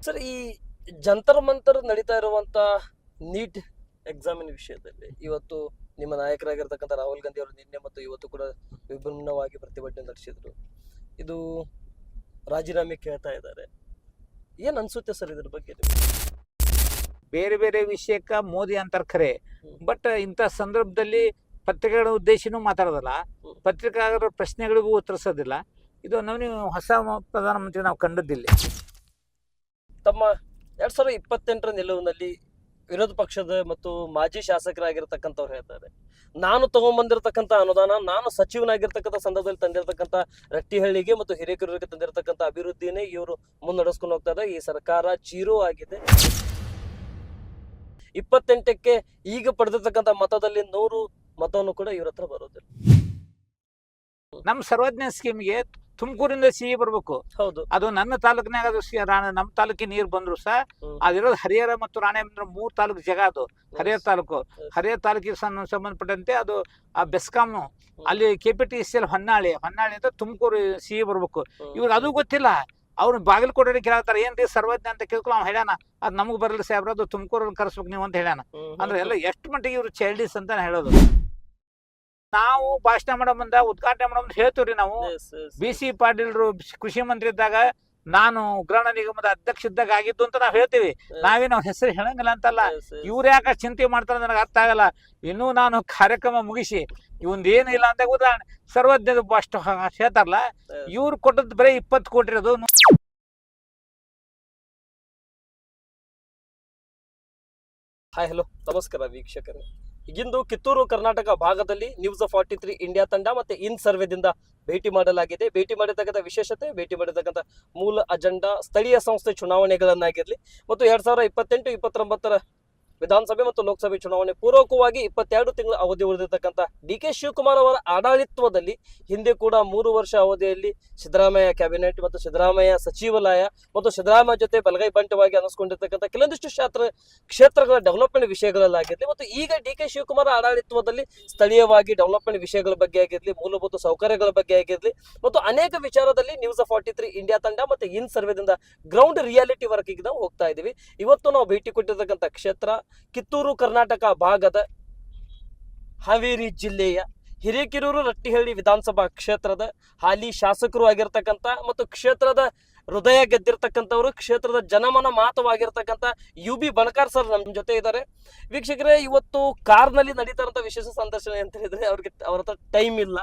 Sir, ಈ ಜಂತರ್ ಮಂತರ್ ನಡೀತಾ ಇರುವಂತ ನೀಟ್ ಎಕ್ಸಾಮಿನ ವಿಷಯದಲ್ಲಿ ಇವತ್ತು ನಿಮ್ಮ ನಾಯಕರಾಗಿರ್ತಕ್ಕಂಥ ರಾಹುಲ್ ಗಾಂಧಿ ಅವರು ನಿನ್ನೆ ಮತ್ತು ಇವತ್ತು ಕೂಡ ವಿಭಿನ್ನವಾಗಿ ಪ್ರತಿಭಟನೆ ನಡೆಸಿದ್ರು. ಇದು ರಾಜೀನಾಮೆ ಕೇಳ್ತಾ ಇದ್ದಾರೆ. ಏನ್ ಅನ್ಸುತ್ತೆ ಸರ್ ಇದ್ರ ಬಗ್ಗೆ ನಿಮ್ಗೆ? ಬೇರೆ ಬೇರೆ ವಿಷಯಕ್ಕ ಮೋದಿ ಅಂತಾರೆ ಖರೆ, ಬಟ್ ಇಂಥ ಸಂದರ್ಭದಲ್ಲಿ ಪತ್ರಿಕೆಗಳ ಉದ್ದೇಶನೂ ಮಾತಾಡೋದಲ್ಲ, ಪತ್ರಿಕೆಗಳ ಪ್ರಶ್ನೆಗಳಿಗೂ ಉತ್ತರಿಸೋದಿಲ್ಲ. ಇದು ನಾವು ಹೊಸ ಪ್ರಧಾನಮಂತ್ರಿ ನಾವು ಕಂಡದ್ದಿಲ್ಲ. ತಮ್ಮ 2028ರ ನಿಲುವಿನಲ್ಲಿ ವಿರೋಧ ಪಕ್ಷದ ಮತ್ತು ಮಾಜಿ ಶಾಸಕರಾಗಿರ್ತಕ್ಕಂಥವ್ರು ಹೇಳ್ತಾರೆ, ನಾನು ತಗೊಂಡ್ಬಂದಿರತಕ್ಕಂಥ ಅನುದಾನ, ನಾನು ಸಚಿವನಾಗಿರ್ತಕ್ಕಂಥ ಸಂದರ್ಭದಲ್ಲಿ ತಂದಿರತಕ್ಕಂಥ ರಟ್ಟಿಹಳ್ಳಿಗೆ ಮತ್ತು ಹಿರೇಕೆರೂರಿಗೆ ತಂದಿರತಕ್ಕಂಥ ಅಭಿವೃದ್ಧಿನೇ ಇವರು ಮುನ್ನಡೆಸ್ಕೊಂಡು ಹೋಗ್ತಾ ಇದ್ದಾರೆ. ಈ ಸರ್ಕಾರ ಜೀರೋ ಆಗಿದೆ. 28ಕ್ಕೆ ಈಗ ಪಡೆದಿರ್ತಕ್ಕಂಥ ಮತದಲ್ಲಿ 100 ಮತವನ್ನು ಕೂಡ ಇವ್ರ ಹತ್ರ ಬರೋದಿಲ್ಲ. ನಮ್ಮ ಸರ್ವಜ್ಞ ಸ್ಕೀಮ್ಗೆ ತುಮಕೂರಿಂದ ಸಿಹಿ ಬರ್ಬೇಕು. ಹೌದು, ಅದು ನನ್ನ ತಾಲೂಕಿನಾಗ ಅದು ನಮ್ಮ ತಾಲೂಕಿನ ನೀರು ಬಂದ್ರು ಸಹ ಅದಿರೋದು ಹರಿಹರ ಮತ್ತು ರಾಣೆಬೆನ್ನೂರು 3 ತಾಲೂಕು ಜಾಗ. ಅದು ಹರಿಹರ ತಾಲೂಕು, ಹರಿಹರ ತಾಲೂಕಿಗೆ ಸಂಬಂಧಪಟ್ಟಂತೆ ಅದು ಆ ಬೆಸ್ಕಾಂ ಅಲ್ಲಿ KPTCL ಹೊನ್ನಾಳಿಯಿಂದ ತುಮಕೂರು ಸಿಹಿ ಬರ್ಬೇಕು. ಇವ್ರಿಗೆ ಅದು ಗೊತ್ತಿಲ್ಲ. ಅವ್ರು ಬಾಗಲಕೋಟೆ ಕೇಳ್ತಾರೆ, ಏನ್ರಿ ಸರ್ವಜ್ಞ ಅಂತ ಕೇಳ್ಕೊಂಡು ಅವ್ನು ಹೇಳ್ಯಾನ, ಅದು ನಮಗೆ ಬರಲಿ ಸಾಹೇಬ್ರ, ಅದು ತುಮಕೂರಲ್ಲಿ ಕರೆಸ್ಬೇಕು ನೀವು ಅಂತ ಹೇಳ್ಯಾನ. ಅಂದ್ರೆ ಎಲ್ಲ ಎಷ್ಟು ಮಟ್ಟಿಗೆ ಇವ್ರು ಚೈಲ್ಡಿಸ್ ಅಂತ ಹೇಳೋದು. ನಾವು ಭಾಷಣ ಮಾಡೋ ಮುಂದ ಉದ್ಘಾಟನೆ ಮಾಡೋ ಮುಂದೆ ಹೇಳ್ತೀವ್ರಿ. ನಾವು BC ಪಾಟೀಲ್ರು ಕೃಷಿ ಮಂತ್ರಿ ಇದ್ದಾಗ ನಾನು ಉಗ್ರಾಣ ನಿಗಮದ ಅಧ್ಯಕ್ಷ ಇದ್ದಾಗ ಆಗಿದ್ದು ಅಂತ ನಾವು ಹೇಳ್ತೀವಿ. ನಾವೇನು ಅವ್ರ ಹೆಸರು ಹೇಳಂಗಿಲ್ಲ ಅಂತಲ್ಲ. ಇವ್ರು ಯಾಕೆ ಚಿಂತೆ ಮಾಡ್ತಾರೆ ನನಗೆ ಅರ್ಥ ಆಗಲ್ಲ. ಇನ್ನೂ ನಾನು ಕಾರ್ಯಕ್ರಮ ಮುಗಿಸಿ ಇವಂದೇನು ಇಲ್ಲ ಅಂತ ಉದಾಹರಣೆ ಸರ್ವಜ್ಞದ ಅಷ್ಟು ಹೇಳ್ತಾರಲ್ಲ, ಇವ್ರು ಕೊಟ್ಟದ್ದು ಬರೀ 20 ಕೋಟಿ ಇರೋದು. ಹಾಯ್, ಹಲೋ, ನಮಸ್ಕಾರ ವೀಕ್ಷಕರೇ. ಈಗಿಂದು ಕಿತ್ತೂರು ಕರ್ನಾಟಕ ಭಾಗದಲ್ಲಿ ನ್ಯೂಸ್ 43 ಇಂಡಿಯಾ ತಂಡ ಮತ್ತೆ ಇನ್ ಸರ್ವೆದಿಂದ ಭೇಟಿ ಮಾಡಲಾಗಿದೆ. ಭೇಟಿ ಮಾಡಿರ್ತಕ್ಕಂಥ ವಿಶೇಷತೆ, ಭೇಟಿ ಮಾಡಿರ್ತಕ್ಕಂಥ ಮೂಲ ಅಜೆಂಡಾ ಸ್ಥಳೀಯ ಸಂಸ್ಥೆ ಚುನಾವಣೆಗಳನ್ನಾಗಿರ್ಲಿ ಮತ್ತು 2028-29ರ ವಿಧಾನಸಭೆ ಮತ್ತು ಲೋಕಸಭೆ ಚುನಾವಣೆ ಪೂರ್ವಕವಾಗಿ 22 ತಿಂಗಳ ಅವಧಿ ಉಳಿದಿರ್ತಕ್ಕಂಥ DK ಶಿವಕುಮಾರ್ ಅವರ ಆಡಳಿತದಲ್ಲಿ ಹಿಂದೆ ಕೂಡ 3 ವರ್ಷ ಅವಧಿಯಲ್ಲಿ ಸಿದ್ದರಾಮಯ್ಯ ಕ್ಯಾಬಿನೆಟ್ ಮತ್ತು ಸಿದ್ದರಾಮಯ್ಯ ಸಚಿವಾಲಯ ಮತ್ತು ಸಿದ್ದರಾಮಯ್ಯ ಜೊತೆ ಬಲಗೈ ಬಂಟವಾಗಿ ಅನಿಸ್ಕೊಂಡಿರ್ತಕ್ಕಂಥ ಕೆಲವೊಂದಿಷ್ಟು ಕ್ಷೇತ್ರಗಳ ಡೆವಲಪ್ಮೆಂಟ್ ವಿಷಯಗಳಲ್ಲಾಗಿರ್ಲಿ ಮತ್ತು ಈಗ DK ಶಿವಕುಮಾರ್ ಆಡಳಿತದಲ್ಲಿ ಸ್ಥಳೀಯವಾಗಿ ಡೆವಲಪ್ಮೆಂಟ್ ವಿಷಯಗಳ ಬಗ್ಗೆ ಆಗಿರ್ಲಿ, ಮೂಲಭೂತ ಸೌಕರ್ಯಗಳ ಬಗ್ಗೆ ಆಗಿರ್ಲಿ ಮತ್ತು ಅನೇಕ ವಿಚಾರದಲ್ಲಿ ನ್ಯೂಸ್ 43 ಇಂಡಿಯಾ ತಂಡ ಮತ್ತೆ ಇನ್ ಸರ್ವೆದಿಂದ ಗ್ರೌಂಡ್ ರಿಯಾಲಿಟಿ ವರ್ಕಿಗೆ ನಾವು ಹೋಗ್ತಾ ಇದ್ದೀವಿ. ಇವತ್ತು ನಾವು ಭೇಟಿ ಕೊಟ್ಟಿರ್ತಕ್ಕಂಥ ಕ್ಷೇತ್ರ ಕಿತ್ತೂರು ಕರ್ನಾಟಕ ಭಾಗದ ಹಾವೇರಿ ಜಿಲ್ಲೆಯ ಹಿರೇಕೆರೂರು ರಟ್ಟಿಹಳ್ಳಿ ವಿಧಾನಸಭಾ ಕ್ಷೇತ್ರದ ಹಾಲಿ ಶಾಸಕರು ಆಗಿರ್ತಕ್ಕಂಥ ಮತ್ತು ಕ್ಷೇತ್ರದ ಹೃದಯ ಗೆದ್ದಿರ್ತಕ್ಕಂಥವ್ರು, ಕ್ಷೇತ್ರದ ಜನಮನ ಮಾತವಾಗಿರ್ತಕ್ಕಂಥ UB ಬಣಕಾರ್ ಸರ್ ನಮ್ಮ ಜೊತೆ ಇದ್ದಾರೆ. ವೀಕ್ಷಕರೇ, ಇವತ್ತು ಕಾರ್ನಲ್ಲಿ ನಡೀತಾ ಇರುವಂಥ ವಿಶೇಷ ಸಂದರ್ಶನ ಅಂತ ಹೇಳಿದ್ರೆ ಅವ್ರ ಹತ್ರ ಟೈಮ್ ಇಲ್ಲ.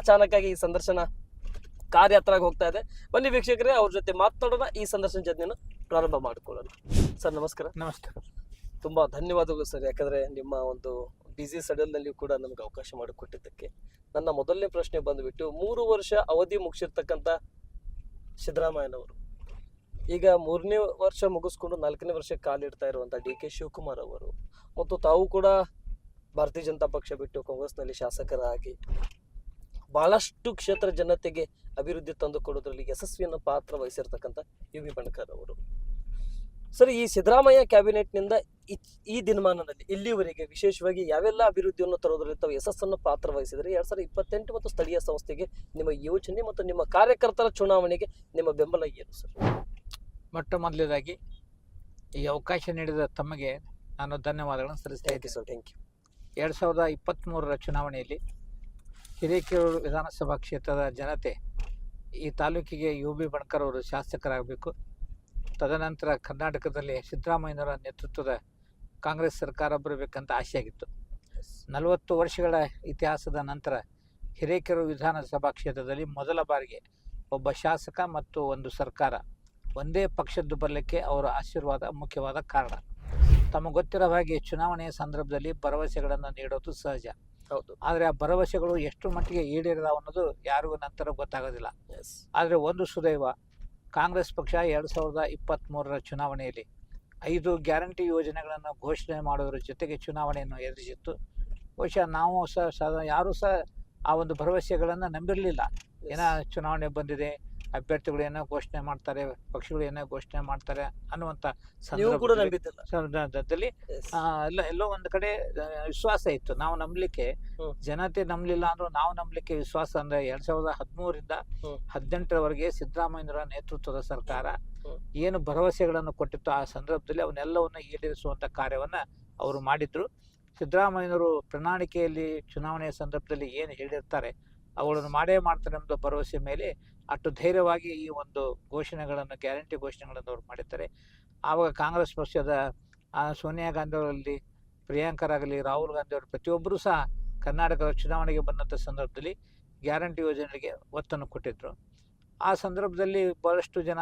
ಅಚಾನಕ್ ಆಗಿ ಈ ಸಂದರ್ಶನ ಕಾರ್ ಯಾತ್ರಾಗಿ ಹೋಗ್ತಾ ಇದೆ. ಬನ್ನಿ ವೀಕ್ಷಕರೇ, ಅವ್ರ ಜೊತೆ ಮಾತಾಡೋಣ, ಈ ಸಂದರ್ಶನ ಜೊತೆಯನ್ನು ಪ್ರಾರಂಭ ಮಾಡಿಕೊಳ್ಳೋಣ. ಸರ್ ನಮಸ್ಕಾರ. ನಮಸ್ಕಾರ. ತುಂಬಾ ಧನ್ಯವಾದಗಳು ಸರ್, ಯಾಕಂದ್ರೆ ನಿಮ್ಮ ಒಂದು ಬಿಸಿ ಸೆಡ್ಯೂಲ್ನಲ್ಲಿ ಕೂಡ ನಮ್ಗೆ ಅವಕಾಶ ಮಾಡಿಕೊಟ್ಟಿದ್ದಕ್ಕೆ. ನನ್ನ ಮೊದಲನೇ ಪ್ರಶ್ನೆ ಬಂದ್ಬಿಟ್ಟು, 3 ವರ್ಷ ಅವಧಿ ಮುಗಿಸಿರ್ತಕ್ಕಂಥ ಸಿದ್ದರಾಮಯ್ಯನವರು ಈಗ 3ನೇ ವರ್ಷ ಮುಗಿಸ್ಕೊಂಡು 4ನೇ ವರ್ಷಕ್ಕೆ ಕಾಲಿಡ್ತಾ ಇರುವಂಥ DK ಶಿವಕುಮಾರ್ ಅವರು ಮತ್ತು ತಾವು ಕೂಡ ಭಾರತೀಯ ಜನತಾ ಪಕ್ಷ ಬಿಟ್ಟು ಕಾಂಗ್ರೆಸ್ನಲ್ಲಿ ಶಾಸಕರಾಗಿ ಬಹಳಷ್ಟು ಕ್ಷೇತ್ರ ಜನತೆಗೆ ಅಭಿವೃದ್ಧಿ ತಂದು ಕೊಡೋದ್ರಲ್ಲಿ ಯಶಸ್ವಿಯನ್ನು ಪಾತ್ರ ವಹಿಸಿರ್ತಕ್ಕಂಥ UB ಬಣಕಾರ್ ಅವರು. ಸರ್, ಈ ಸಿದ್ದರಾಮಯ್ಯ ಕ್ಯಾಬಿನೆಟ್ನಿಂದ ಈ ದಿನಮಾನದಲ್ಲಿ ಇಲ್ಲಿವರೆಗೆ ವಿಶೇಷವಾಗಿ ಯಾವೆಲ್ಲ ಅಭಿವೃದ್ಧಿಯನ್ನು ತರೋದ್ರಲ್ಲಿ ತಾವು ಯಶಸ್ಸನ್ನು ಪಾತ್ರ ವಹಿಸಿದರೆ 2028 ಮತ್ತು ಸ್ಥಳೀಯ ಸಂಸ್ಥೆಗೆ ನಿಮ್ಮ ಯೋಜನೆ ಮತ್ತು ನಿಮ್ಮ ಕಾರ್ಯಕರ್ತರ ಚುನಾವಣೆಗೆ ನಿಮ್ಮ ಬೆಂಬಲ ಏನು ಸರ್? ಮೊಟ್ಟ ಮೊದಲನೇದಾಗಿ ಈ ಅವಕಾಶ ನೀಡಿದ ತಮಗೆ ನಾನು ಧನ್ಯವಾದಗಳನ್ನು ಸಲ್ಲಿಸ್ತಾ ಇದ್ದೀನಿ ಸರ್. Thank you. 2023ರ ಚುನಾವಣೆಯಲ್ಲಿ ಹಿರೇಕೆರೂರು ವಿಧಾನಸಭಾ ಕ್ಷೇತ್ರದ ಜನತೆ ಈ ತಾಲೂಕಿಗೆ UB ಬಣಕಾರ್ ಅವರು ಶಾಸಕರಾಗಬೇಕು. ತದನಂತರ ಕರ್ನಾಟಕದಲ್ಲಿ ಸಿದ್ದರಾಮಯ್ಯನವರ ನೇತೃತ್ವದ ಕಾಂಗ್ರೆಸ್ ಸರ್ಕಾರ ಬರಬೇಕಂತ ಆಸೆ ಆಗಿತ್ತು. 40 ವರ್ಷಗಳ ಇತಿಹಾಸದ ನಂತರ ಹಿರೇಕೆರೂರು ವಿಧಾನಸಭಾ ಕ್ಷೇತ್ರದಲ್ಲಿ ಮೊದಲ ಬಾರಿಗೆ ಒಬ್ಬ ಶಾಸಕ ಮತ್ತು ಒಂದು ಸರ್ಕಾರ ಒಂದೇ ಪಕ್ಷದ್ದು ಬರಲಿಕ್ಕೆ ಅವರ ಆಶೀರ್ವಾದ ಮುಖ್ಯವಾದ ಕಾರಣ. ತಮಗೆ ಗೊತ್ತಿರೋ ಹಾಗೆ ಚುನಾವಣೆಯ ಸಂದರ್ಭದಲ್ಲಿ ಭರವಸೆಗಳನ್ನು ನೀಡೋದು ಸಹಜ. ಹೌದು. ಆದರೆ ಆ ಭರವಸೆಗಳು ಎಷ್ಟು ಮಟ್ಟಿಗೆ ಈಡೇರಿದಾವ ಅನ್ನೋದು ಯಾರಿಗೂ ನಂತರ ಗೊತ್ತಾಗೋದಿಲ್ಲ. ಆದರೆ ಒಂದು ಸುದೈವ, ಕಾಂಗ್ರೆಸ್ ಪಕ್ಷ 2023ರ ಚುನಾವಣೆಯಲ್ಲಿ 5 ಗ್ಯಾರಂಟಿ ಯೋಜನೆಗಳನ್ನು ಘೋಷಣೆ ಮಾಡೋದ್ರ ಜೊತೆಗೆ ಚುನಾವಣೆಯನ್ನು ಎದುರಿಸಿತ್ತು. ಬಹುಶಃ ನಾವು ಯಾರೂ ಸಹ ಆ ಒಂದು ಭರವಸೆಗಳನ್ನು ನಂಬಿರಲಿಲ್ಲ. ಏನೋ ಚುನಾವಣೆ ಬಂದಿದೆ, ಅಭ್ಯರ್ಥಿಗಳು ಏನೋ ಘೋಷಣೆ ಮಾಡ್ತಾರೆ, ಪಕ್ಷಗಳು ಏನೋ ಘೋಷಣೆ ಮಾಡ್ತಾರೆ ಅನ್ನುವಂಥ ಸಂದರ್ಭದಲ್ಲಿ ಎಲ್ಲೋ ಒಂದು ಕಡೆ ವಿಶ್ವಾಸ ಇತ್ತು. ನಾವು ನಂಬಲಿಕ್ಕೆ, ಜನತೆ ನಂಬಲಿಲ್ಲ ಅಂದ್ರೂ ನಾವು ನಂಬಲಿಕ್ಕೆ ವಿಶ್ವಾಸ. ಅಂದ್ರೆ 2013ರಿಂದ 2018ರವರೆಗೆ ಸಿದ್ದರಾಮಯ್ಯನವರ ನೇತೃತ್ವದ ಸರ್ಕಾರ ಏನು ಭರವಸೆಗಳನ್ನು ಕೊಟ್ಟಿತ್ತು ಆ ಸಂದರ್ಭದಲ್ಲಿ ಅವನ್ನೆಲ್ಲವನ್ನು ಈಡೇರಿಸುವಂತ ಕಾರ್ಯವನ್ನ ಅವರು ಮಾಡಿದ್ರು. ಸಿದ್ದರಾಮಯ್ಯನವರು ಪ್ರಣಾಳಿಕೆಯಲ್ಲಿ ಚುನಾವಣೆಯ ಸಂದರ್ಭದಲ್ಲಿ ಏನು ಹೇಳಿರ್ತಾರೆ ಅವುಗಳನ್ನು ಮಾಡೇ ಮಾಡ್ತಾರೆ ಎಂಬ ಭರವಸೆ ಮೇಲೆ ಅಷ್ಟು ಧೈರ್ಯವಾಗಿ ಈ ಒಂದು ಘೋಷಣೆಗಳನ್ನು, ಗ್ಯಾರಂಟಿ ಘೋಷಣೆಗಳನ್ನು ಅವರು ಮಾಡಿದ್ದಾರೆ. ಆವಾಗ ಕಾಂಗ್ರೆಸ್ ಪಕ್ಷದ ಸೋನಿಯಾ ಗಾಂಧಿ ಅವರಲ್ಲಿ, ಪ್ರಿಯಾಂಕರಾಗಲಿ, ರಾಹುಲ್ ಗಾಂಧಿ ಅವರು ಪ್ರತಿಯೊಬ್ಬರೂ ಸಹ ಕರ್ನಾಟಕದ ಚುನಾವಣೆಗೆ ಬಂದಂಥ ಸಂದರ್ಭದಲ್ಲಿ ಗ್ಯಾರಂಟಿ ಯೋಜನೆಗೆ ಒತ್ತನ್ನು ಕೊಟ್ಟಿದ್ರು. ಆ ಸಂದರ್ಭದಲ್ಲಿ ಬಹಳಷ್ಟು ಜನ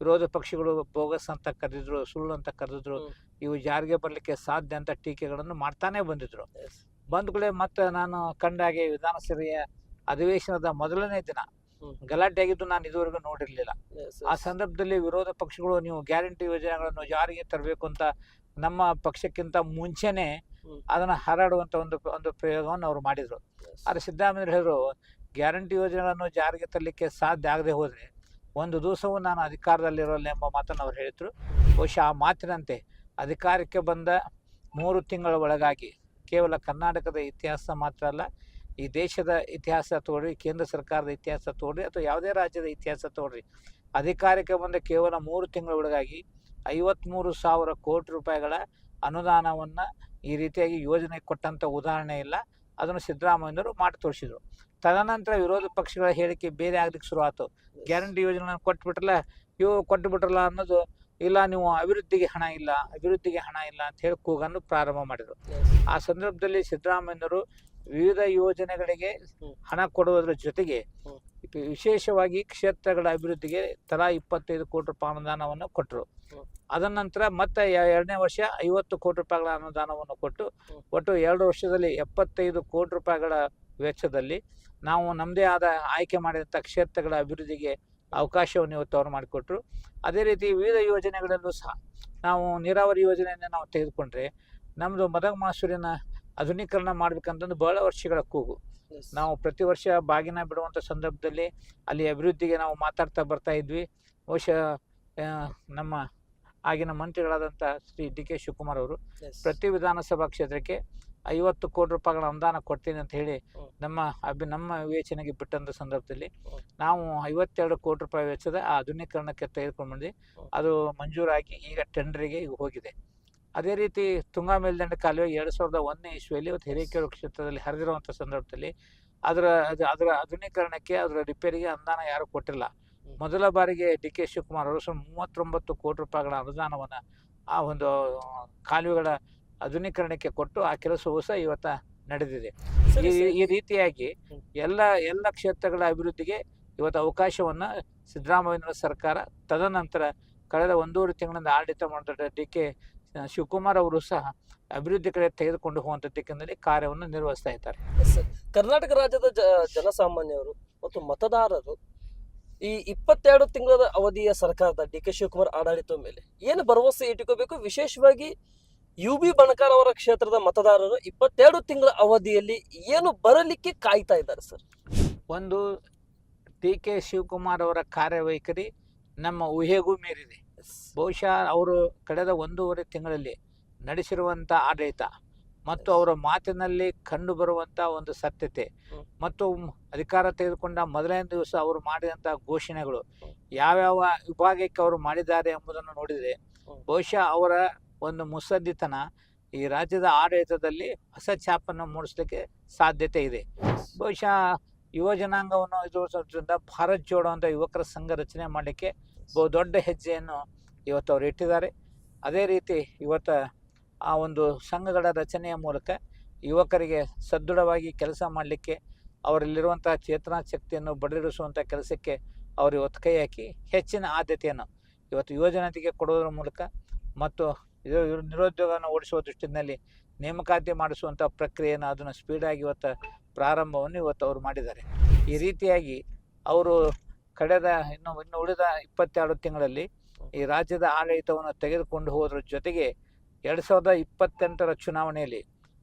ವಿರೋಧ ಪಕ್ಷಗಳು ಬೋಗಸ್ ಅಂತ ಕರೆದಿದ್ರು, ಸುಳ್ಳು ಅಂತ ಕರೆದಿದ್ರು, ಇವು ಜಾರಿಗೆ ಬರಲಿಕ್ಕೆ ಸಾಧ್ಯ ಅಂತ ಟೀಕೆಗಳನ್ನು ಮಾಡ್ತಾನೆ ಬಂದಿದ್ರು. ಬಂದ ಕೂಡಲೇ ಮತ್ತೆ ನಾನು ಕಂಡಾಗೆ ವಿಧಾನಸಭೆಯ ಅಧಿವೇಶನದ ಮೊದಲನೇ ದಿನ ಗಲಾಟೆ ಆಗಿದ್ದು ನಾನು ಇದುವರೆಗೂ ನೋಡಿರ್ಲಿಲ್ಲ. ಆ ಸಂದರ್ಭದಲ್ಲಿ ವಿರೋಧ ಪಕ್ಷಗಳು ನೀವು ಗ್ಯಾರಂಟಿ ಯೋಜನೆಗಳನ್ನು ಜಾರಿಗೆ ತರಬೇಕು ಅಂತ ನಮ್ಮ ಪಕ್ಷಕ್ಕಿಂತ ಮುಂಚೆನೆ ಅದನ್ನ ಹಾರಾಡುವಂತ ಒಂದು ಪ್ರಯೋಗವನ್ನು ಅವ್ರು ಮಾಡಿದ್ರು. ಆದ್ರೆ ಸಿದ್ದರಾಮಯ್ಯ ಹೇಳಿದ್ರು, ಗ್ಯಾರಂಟಿ ಯೋಜನೆಗಳನ್ನು ಜಾರಿಗೆ ತರಲಿಕ್ಕೆ ಸಾಧ್ಯ ಆಗದೆ ಹೋದ್ರೆ ಒಂದು ದಿವಸವೂ ನಾನು ಅಧಿಕಾರದಲ್ಲಿರೋಲ್ಲ ಎಂಬ ಮಾತನ್ನು ಅವ್ರು ಹೇಳಿದ್ರು. ಬಹುಶಃ ಆ ಮಾತಿನಂತೆ ಅಧಿಕಾರಕ್ಕೆ ಬಂದ 3 ತಿಂಗಳ ಒಳಗಾಗಿ ಕೇವಲ ಕರ್ನಾಟಕದ ಇತಿಹಾಸ ಮಾತ್ರ ಅಲ್ಲ, ಈ ದೇಶದ ಇತಿಹಾಸ ತಗೊಳ್ರಿ, ಕೇಂದ್ರ ಸರ್ಕಾರದ ಇತಿಹಾಸ ತಗೊಳ್ರಿ, ಅಥವಾ ಯಾವುದೇ ರಾಜ್ಯದ ಇತಿಹಾಸ ತಗೊಳ್ರಿ, ಅಧಿಕಾರಕ್ಕೆ ಬಂದ ಕೇವಲ 3 ತಿಂಗಳ ಒಳಗಾಗಿ 53,000 ಕೋಟಿ ರೂಪಾಯಿಗಳ ಅನುದಾನವನ್ನು ಈ ರೀತಿಯಾಗಿ ಯೋಜನೆ ಕೊಟ್ಟಂಥ ಉದಾಹರಣೆ ಇಲ್ಲ. ಅದನ್ನು ಸಿದ್ದರಾಮಯ್ಯನವರು ಮಾಡಿ ತೋರಿಸಿದ್ರು. ತದನಂತರ ವಿರೋಧ ಪಕ್ಷಗಳ ಹೇಳಿಕೆ ಬೇರೆ ಆಗ್ಲಿಕ್ಕೆ ಶುರು ಆಯ್ತು. ಗ್ಯಾರಂಟಿ ಯೋಜನೆ ಕೊಟ್ಟುಬಿಟ್ರಲ್ಲ ಅನ್ನೋದು, ಇಲ್ಲ ನೀವು ಅಭಿವೃದ್ಧಿಗೆ ಹಣ ಇಲ್ಲ ಅಂತ ಹೇಳಿ ಕೂಗನ್ನು ಪ್ರಾರಂಭ ಮಾಡಿದರು. ಆ ಸಂದರ್ಭದಲ್ಲಿ ಸಿದ್ದರಾಮಯ್ಯನವರು ವಿವಿಧ ಯೋಜನೆಗಳಿಗೆ ಹಣ ಕೊಡುವುದರ ಜೊತೆಗೆ ವಿಶೇಷವಾಗಿ ಕ್ಷೇತ್ರಗಳ ಅಭಿವೃದ್ಧಿಗೆ ತಲಾ 25 ಕೋಟಿ ರೂಪಾಯಿ ಅನುದಾನವನ್ನು ಕೊಟ್ಟರು. ಅದರ ನಂತರ ಮತ್ತೆ 2ನೇ ವರ್ಷ 50 ಕೋಟಿ ರೂಪಾಯಿಗಳ ಅನುದಾನವನ್ನು ಕೊಟ್ಟು ಒಟ್ಟು 2 ವರ್ಷದಲ್ಲಿ 75 ಕೋಟಿ ರೂಪಾಯಿಗಳ ವೆಚ್ಚದಲ್ಲಿ ನಾವು ನಮ್ಮದೇ ಆದ ಆಯ್ಕೆ ಮಾಡಿದಂಥ ಕ್ಷೇತ್ರಗಳ ಅಭಿವೃದ್ಧಿಗೆ ಅವಕಾಶವನ್ನು ಇವತ್ತು ಅವರು ಮಾಡಿಕೊಟ್ರು. ಅದೇ ರೀತಿ ವಿವಿಧ ಯೋಜನೆಗಳಲ್ಲೂ ಸಹ ನಾವು ನೀರಾವರಿ ಯೋಜನೆಯನ್ನು ನಾವು ತೆಗೆದುಕೊಂಡ್ರೆ ನಮ್ಮದು ಮದಗಮಾಸೂರಿನ ಆಧುನೀಕರಣ ಮಾಡ್ಬೇಕಂತಂದು ಬಹಳ ವರ್ಷಗಳ ಕೂಗು. ನಾವು ಪ್ರತಿ ವರ್ಷ ಬಾಗಿನ ಬಿಡುವಂಥ ಸಂದರ್ಭದಲ್ಲಿ ಅಲ್ಲಿ ಅಭಿವೃದ್ಧಿಗೆ ನಾವು ಮಾತಾಡ್ತಾ ಬರ್ತಾ ಇದ್ವಿ. ಬಹುಶಃ ನಮ್ಮ ಆಗಿನ ಮಂತ್ರಿಗಳಾದಂಥ ಶ್ರೀ ಡಿ.ಕೆ. ಶಿವಕುಮಾರ್ ಅವರು ಪ್ರತಿ ವಿಧಾನಸಭಾ ಕ್ಷೇತ್ರಕ್ಕೆ 50 ಕೋಟಿ ರೂಪಾಯಿಗಳ ಅನುದಾನ ಕೊಡ್ತೀನಿ ಅಂತ ಹೇಳಿ ನಮ್ಮ ವಿವೇಚನೆಗೆ ಬಿಟ್ಟಂಥ ಸಂದರ್ಭದಲ್ಲಿ ನಾವು 52 ಕೋಟಿ ರೂಪಾಯಿ ವೆಚ್ಚದ ಆ ಆಧುನೀಕರಣಕ್ಕೆ ತೆಗೆದುಕೊಂಡು ಬಂದು ಅದು ಮಂಜೂರಾಗಿ ಈಗ ಟೆಂಡರಿಗೆ ಹೋಗಿದೆ. ಅದೇ ರೀತಿ ತುಂಗಾ ಮೇಲ್ದಂಡೆ ಕಾಲುವೆ 2001ನೇ ಇಸ್ವಿಯಲ್ಲಿ ಇವತ್ತು ಹಿರೇಕೆರೂರು ಕ್ಷೇತ್ರದಲ್ಲಿ ಹರಿದಿರುವಂಥ ಸಂದರ್ಭದಲ್ಲಿ ಅದರ ಆಧುನೀಕರಣಕ್ಕೆ, ಅದರ ರಿಪೇರಿಗೆ ಅನುದಾನ ಯಾರು ಕೊಟ್ಟಿಲ್ಲ. ಮೊದಲ ಬಾರಿಗೆ ಡಿ.ಕೆ. ಶಿವಕುಮಾರ್ ಅವರು 39 ಕೋಟಿ ರೂಪಾಯಿಗಳ ಅನುದಾನವನ್ನು ಆ ಒಂದು ಕಾಲುವೆಗಳ ಆಧುನೀಕರಣಕ್ಕೆ ಕೊಟ್ಟು ಆ ಕೆಲಸವೂ ಸಹ ಇವತ್ತ ನಡೆದಿದೆ. ಈ ರೀತಿಯಾಗಿ ಎಲ್ಲ ಕ್ಷೇತ್ರಗಳ ಅಭಿವೃದ್ಧಿಗೆ ಇವತ್ತು ಅವಕಾಶವನ್ನು ಸಿದ್ದರಾಮಯ್ಯನವರ ಸರ್ಕಾರ, ತದನಂತರ ಕಳೆದ 1.5 ತಿಂಗಳಿಂದ ಆಡಳಿತ ಮಾಡಿದ ಡಿ.ಕೆ. ಶಿವಕುಮಾರ್ ಅವರು ಸಹ ಅಭಿವೃದ್ಧಿ ಕಡೆ ತೆಗೆದುಕೊಂಡು ಹೋಗುವಂತ ದಿಕ್ಕಿನಲ್ಲಿ ಕಾರ್ಯವನ್ನು ನಿರ್ವಹಿಸ್ತಾ ಇದ್ದಾರೆ. ಕರ್ನಾಟಕ ರಾಜ್ಯದ ಜನಸಾಮಾನ್ಯರು ಮತ್ತು ಮತದಾರರು ಈ 22 ತಿಂಗಳ ಅವಧಿಯ ಸರ್ಕಾರದ ಡಿ.ಕೆ. ಶಿವಕುಮಾರ್ ಆಡಳಿತದ ಮೇಲೆ ಏನು ಭರವಸೆ ಇಟ್ಟುಕೋಬೇಕು? ವಿಶೇಷವಾಗಿ ಯು.ಬಿ. ಬಣಕಾರ್ ಅವರ ಕ್ಷೇತ್ರದ ಮತದಾರರು 22 ತಿಂಗಳ ಅವಧಿಯಲ್ಲಿ ಏನು ಬರಲಿಕ್ಕೆ ಕಾಯ್ತಾ ಇದ್ದಾರೆ ಸರ್? ಒಂದು, ಡಿ.ಕೆ. ಶಿವಕುಮಾರ್ ಅವರ ಕಾರ್ಯವೈಖರಿ ನಮ್ಮ ಊಹೆಗೂ ಮೀರಿದೆ. ಬಹುಶಃ ಅವರು ಕಳೆದ 1.5 ತಿಂಗಳಲ್ಲಿ ನಡೆಸಿರುವಂಥ ಆಡಳಿತ ಮತ್ತು ಅವರ ಮಾತಿನಲ್ಲಿ ಕಂಡು ಬರುವಂಥ ಒಂದು ಸತ್ಯತೆ ಮತ್ತು ಅಧಿಕಾರ ತೆಗೆದುಕೊಂಡ ಮೊದಲನೇ ದಿವಸ ಅವರು ಮಾಡಿದಂಥ ಘೋಷಣೆಗಳು ಯಾವ್ಯಾವ ವಿಭಾಗಕ್ಕೆ ಅವರು ಮಾಡಿದ್ದಾರೆ ಎಂಬುದನ್ನು ನೋಡಿದರೆ ಬಹುಶಃ ಅವರ ಒಂದು ಮುತ್ಸದ್ದಿತನ ಈ ರಾಜ್ಯದ ಆಡಳಿತದಲ್ಲಿ ಹೊಸ ಛಾಪನ್ನು ಮೂಡಿಸಲಿಕ್ಕೆ ಸಾಧ್ಯತೆ ಇದೆ. ಬಹುಶಃ ಯುವ ಜನಾಂಗವನ್ನು ಎದುರಿಸೋದ್ರಿಂದ ಭಾರತ್ ಜೋಡೋ ಅಂತ ಯುವಕರ ಸಂಘ ರಚನೆ ಮಾಡಲಿಕ್ಕೆ ದೊಡ್ಡ ಹೆಜ್ಜೆಯನ್ನು ಇವತ್ತು ಅವರು ಇಟ್ಟಿದ್ದಾರೆ. ಅದೇ ರೀತಿ ಇವತ್ತು ಆ ಒಂದು ಸಂಘಗಳ ರಚನೆಯ ಮೂಲಕ ಯುವಕರಿಗೆ ಸದೃಢವಾಗಿ ಕೆಲಸ ಮಾಡಲಿಕ್ಕೆ, ಅವರಲ್ಲಿರುವಂಥ ಚೇತನಾ ಶಕ್ತಿಯನ್ನು ಬಡಿರಿಸುವಂಥ ಕೆಲಸಕ್ಕೆ ಅವರು ಇವತ್ತು ಕೈ ಹಾಕಿ ಹೆಚ್ಚಿನ ಆದ್ಯತೆಯನ್ನು ಇವತ್ತು ಯುವಜನತೆಗೆ ಕೊಡೋದ್ರ ಮೂಲಕ ಮತ್ತು ನಿರುದ್ಯೋಗವನ್ನು ಓಡಿಸುವ ದೃಷ್ಟಿಯಲ್ಲಿ ನೇಮಕಾತಿ ಮಾಡಿಸುವಂಥ ಪ್ರಕ್ರಿಯೆಯನ್ನು ಅದನ್ನು ಸ್ಪೀಡಾಗಿ ಇವತ್ತು ಪ್ರಾರಂಭವನ್ನು ಇವತ್ತು ಅವರು ಮಾಡಿದ್ದಾರೆ. ಈ ರೀತಿಯಾಗಿ ಅವರು ಕಳೆದ ಇನ್ನು ಉಳಿದ 22 ತಿಂಗಳಲ್ಲಿ ಈ ರಾಜ್ಯದ ಆಡಳಿತವನ್ನು ತೆಗೆದುಕೊಂಡು ಹೋದ್ರ ಜೊತೆಗೆ 2028ರ ಚುನಾವಣೆಯಲ್ಲಿ